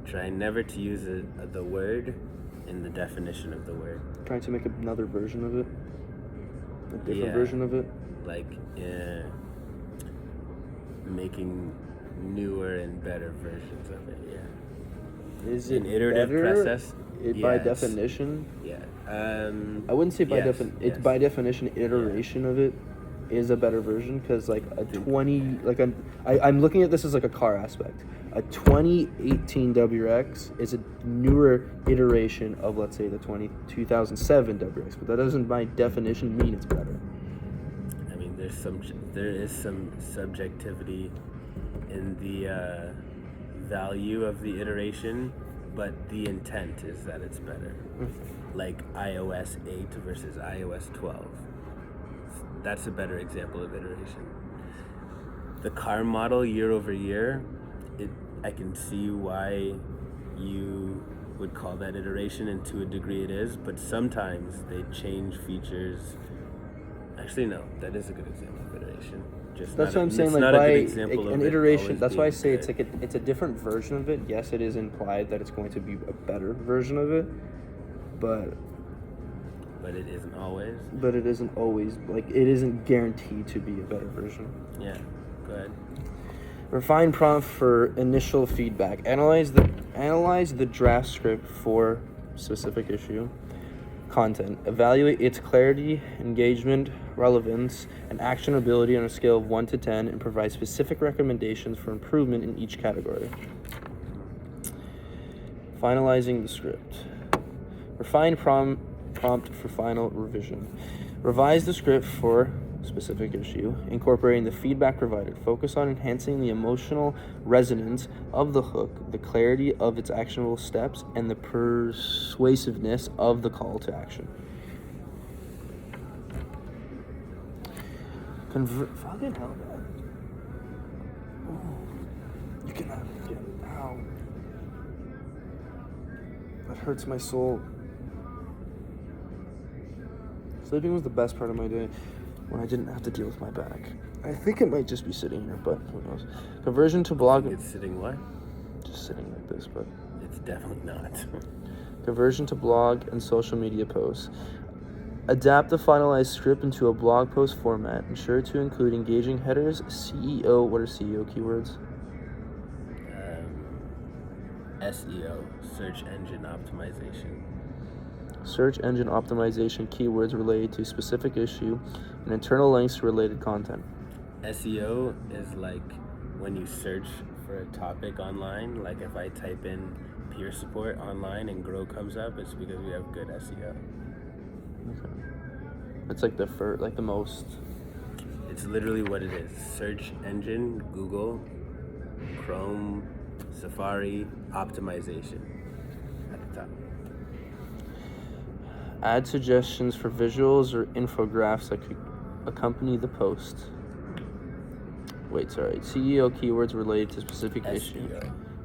Try never to use the word in the definition of the word. Trying to make another version of it. A different version of it. Like making newer and better versions of it. Yeah. Is it an iterative better? process? By definition. Yeah. I wouldn't say by definition. It's by definition iteration of it is a better version, because like I'm looking at this as like a car aspect. A 2018 WRX is a newer iteration of, let's say, the 2007 WRX, but that doesn't by definition mean it's better. I mean, there is some subjectivity in the value of the iteration, but the intent is that it's better. Like iOS 8 versus iOS 12. That's a better example of iteration. The car model year over year, I can see why you would call that iteration, and to a degree it is, but sometimes they change features. Actually, no, that is a good example of iteration. That's what I'm saying, like by an iteration, that's why I say it's like it's a different version of it. Yes, it is implied that it's going to be a better version of it, but But it isn't always. But it isn't always, like, it isn't guaranteed to be a better version. Yeah, go ahead. Refine prompt for initial feedback. Analyze the draft script for specific issue. Content. Evaluate its clarity, engagement, relevance, and actionability on a scale of 1 to 10 and provide specific recommendations for improvement in each category. Finalizing the script. Refine prompt for final revision. Revise the script for specific issue, incorporating the feedback provided. Focus on enhancing the emotional resonance of the hook, the clarity of its actionable steps, and the persuasiveness of the call to action. Fucking hell, man. Oh, you can have it again. Ow. That hurts my soul. Sleeping was the best part of my day when I didn't have to deal with my back. I think it might just be sitting here, but who knows. Conversion to blog. It's sitting what? Just sitting like this, but. It's definitely not. Conversion to blog and social media posts. Adapt the finalized script into a blog post format. Ensure to include engaging headers. SEO. What are SEO keywords? SEO, search engine optimization. Search engine optimization keywords related to specific issue and internal links to related content. SEO is like when you search for a topic online. Like if I type in peer support online and Grow comes up, it's because we have good SEO. Okay. It's like the most. It's literally what it is. Search engine, Google, Chrome, Safari, optimization at the top. Add suggestions for visuals or infographics that could accompany the post. SEO keywords related to specific issue.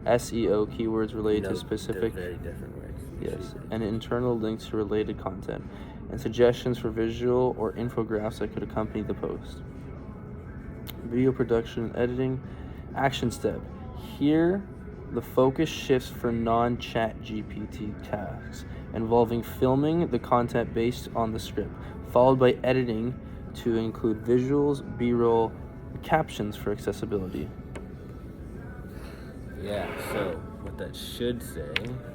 SEO keywords related to specific. They're very different words. Yes, and internal links to related content, and suggestions for visual or infographics that could accompany the post. Video production and editing. Action step. Here, the focus shifts for non-Chat GPT tasks, involving filming the content based on the script, followed by editing to include visuals, B-roll, and captions for accessibility. Yeah, so what that should say,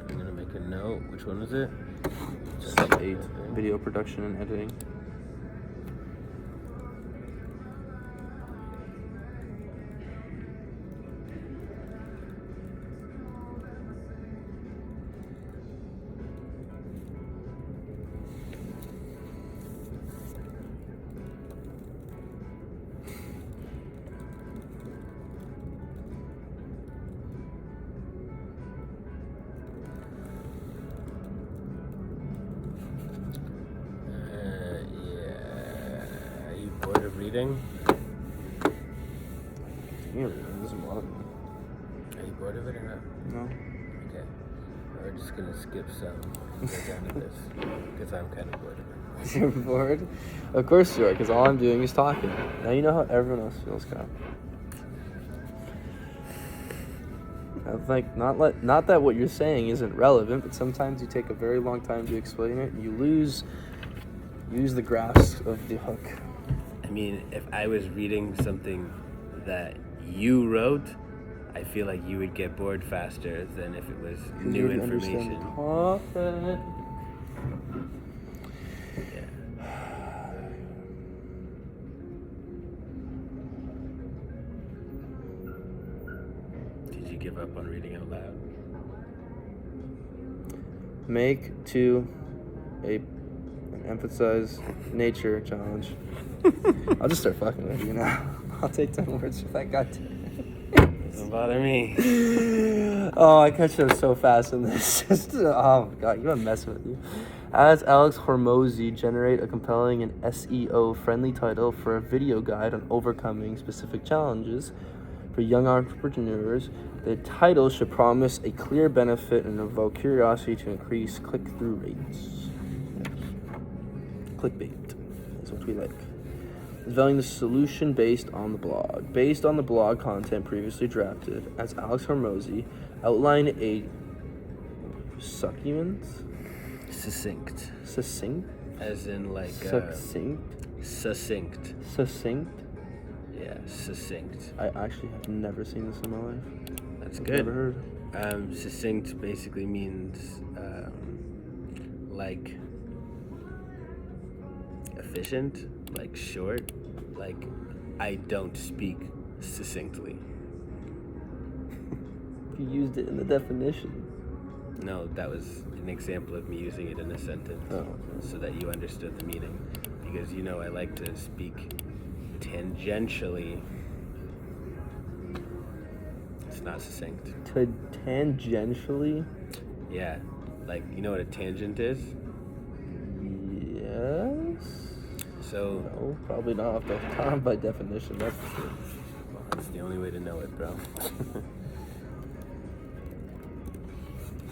I'm going to make a note. Which one was it? Step 8, video production and editing. Bored of reading? Yeah, it doesn't bother me. Are you bored of it or not? No. Okay. We're just gonna skip some and go down to this because I'm kind of bored of it. You're bored? Of course you are, because all I'm doing is talking. Now you know how everyone else feels, Kyle. Like, not that what you're saying isn't relevant, but sometimes you take a very long time to explain it and you lose the grasp of the hook. I mean, if I was reading something that you wrote, I feel like you would get bored faster than if it was new information. Content. Yeah. Did you give up on reading out loud? Make an emphasize nature challenge. I'll just start fucking with you now. I'll take 10 words for that goddamn. Doesn't bother me. Oh, I catch up so fast in this. Oh my god, I'm messing with you. As Alex Hormozy, generate a compelling and SEO-friendly title for a video guide on overcoming specific challenges for young entrepreneurs. The title should promise a clear benefit and evoke curiosity to increase click-through rates. Clickbait is what we like. Developing the solution based on the blog. Based on the blog content previously drafted, as Alex Hormozy outlined a succinct as in like Succinct? succinct. Succinct? Yeah, succinct. I actually have never seen this in my life. That's I've good. never heard. Succinct basically means like efficient, like short, like I don't speak succinctly. You used it in the definition. No, that was an example of me using it in a sentence so that you understood the meaning. Because you know I like to speak tangentially. It's not succinct. Tangentially? Yeah, like you know what a tangent is? Yes. So No, probably not off the top by definition. That's for sure. well, that's the only way to know it, bro.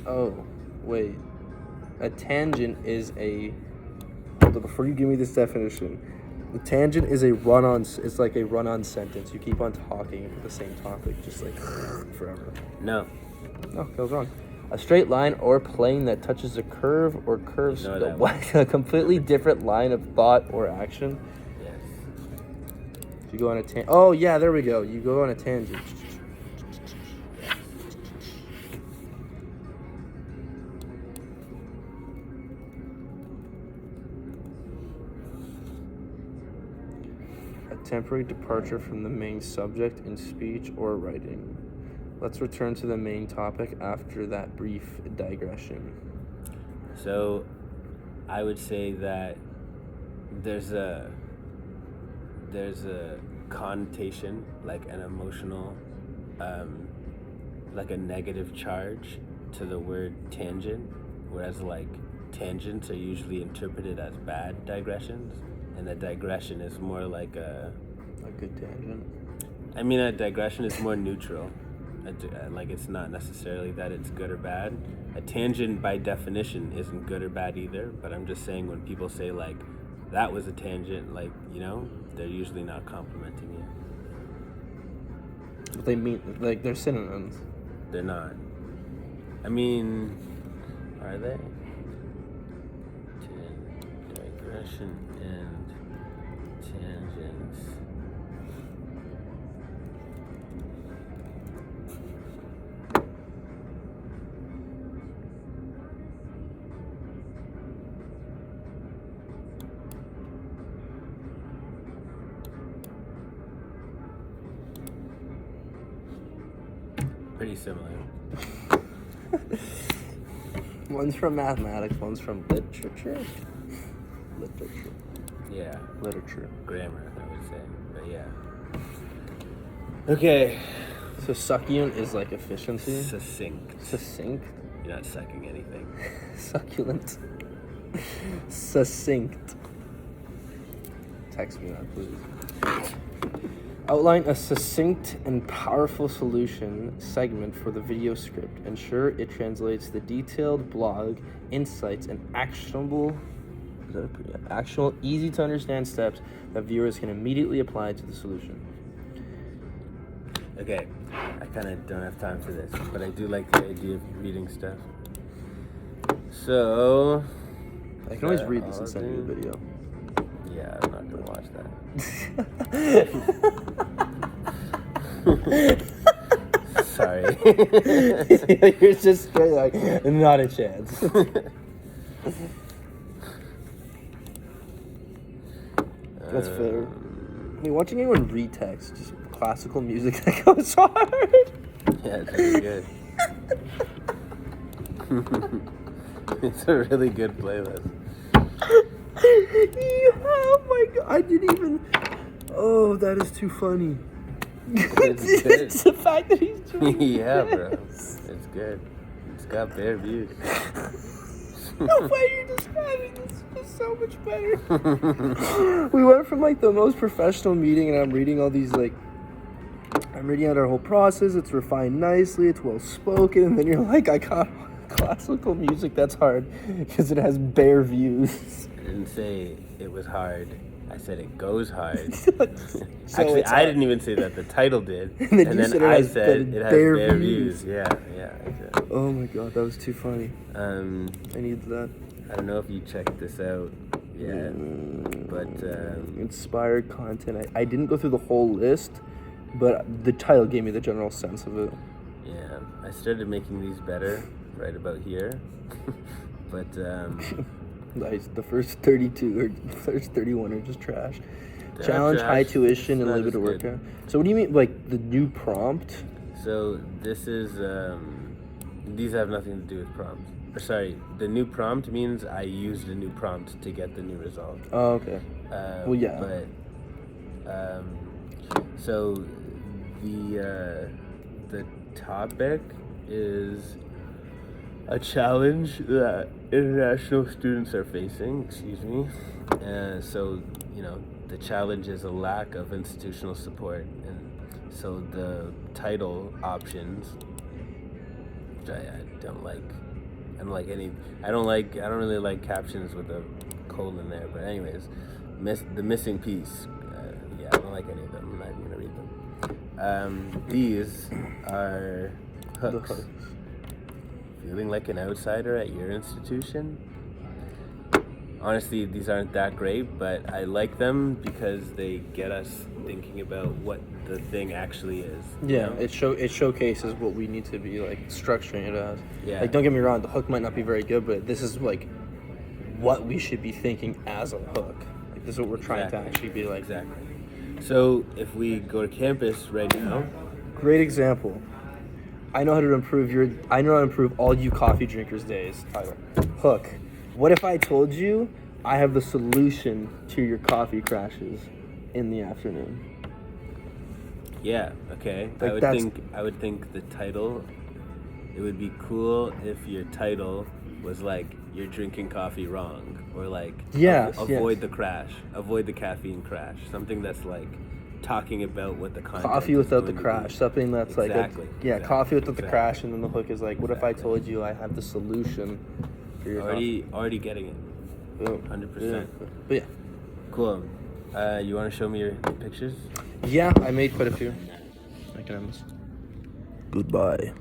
Oh, wait. A tangent is a. Hold on, before you give me this definition, the tangent is a run-on. It's like a run-on sentence. You keep on talking about the same topic, just like forever. No. No, that was wrong. A straight line or plane that touches a curve or curves Ignore that one. a completely different line of thought or action. Yes. You go on a tangent. Oh yeah, there we go. You go on a tangent. A temporary departure from the main subject in speech or writing. Let's return to the main topic after that brief digression. So, I would say that there's a connotation, like an emotional, like a negative charge to the word tangent, whereas like tangents are usually interpreted as bad digressions, and a digression is more like A good tangent. I mean, a digression is more neutral. Like, it's not necessarily that it's good or bad. A tangent, by definition, isn't good or bad either. But I'm just saying when people say, like, that was a tangent, like, you know, they're usually not complimenting you. But they mean, like, they're synonyms. They're not. I mean, are they? Digression and tangents. Pretty similar. One's from mathematics, one's from literature. Literature. Yeah. Literature. Grammar, I would say. But yeah. Okay. So succulent is like efficiency. Succinct. Succinct. You're not sucking anything. Succulent. Succinct. Text me that, please. Outline a succinct and powerful solution segment for the video script. Ensure it translates the detailed blog insights and actionable, easy to understand steps that viewers can immediately apply to the solution. Okay, I kind of don't have time for this, but I do like the idea of reading stuff. So, I can always read this and send you the video. yeah, I'm not gonna watch that. Sorry. You're just straight like, not a chance. That's fair. I mean, watching anyone read text, just classical music that goes hard. Yeah, it's really good. It's a really good playlist. Oh my god, I didn't even. Oh, that is too funny. It's good. It's the fact that he's doing Yeah, bro. this. It's good. It's got bare views. The way you're describing this is so much better. We went from like the most professional meeting, and I'm reading all these like. I'm reading out our whole process. It's refined nicely. It's well spoken, and then you're like, I got classical music. That's hard because it has bare views. I didn't say it was hard. I said it goes hard. So Actually, it's I hard. didn't even say that. The title did. And then you said it I has said it has bare bare views. views. Yeah, exactly. Oh my god, that was too funny. I I need that. don't know if you checked this out, Yeah, but Inspired content. I didn't go through the whole list, but the title gave me the general sense of it. yeah, I started making these better right about here, but Nice. The first 32 or first 31 are just trash. They're Challenge, trash. high tuition, It's and not limited as good. workout. So what do you mean, like the new prompt? so this is these have nothing to do with prompts. Or sorry, the new prompt means I used a new prompt to get the new result. Oh, okay. Well, yeah. But so the topic is a challenge that international students are facing. Excuse me. So the challenge is a lack of institutional support, and so the title options, which I don't like. I don't really like captions with a colon there. But anyways, the missing piece. Yeah, I don't like any of them. I'm not even gonna read them. These are The hooks. hooks. Feeling like an outsider at your institution? Honestly, these aren't that great, but I like them because they get us thinking about what the thing actually is. you Yeah, know? it showcases what we need to be like structuring it as. Yeah. Like, don't get me wrong, the hook might not be very good, but this is like what we should be thinking as a hook. Like, this is what we're trying to actually be like. Exactly. So if we go to campus right now, Great example. I know how to improve all you coffee drinkers' days. Title. Hook. What if I told you I have the solution to your coffee crashes in the afternoon? yeah, okay. Like, I would think the title. It would be cool if your title was like "You're drinking coffee wrong," or like Yes, avoid yes. the crash, avoid the caffeine crash. Something that's like talking about what the content Coffee is without the going to crash. be. Something that's Exactly, like exactly, coffee without the exactly. crash, and then the hook is like, what if I Exactly. told you I have the solution for your Already getting it. coffee? Boom. 100%. But yeah. Cool. You want to show me your pictures? Yeah, I made quite a few. I can end this. Goodbye.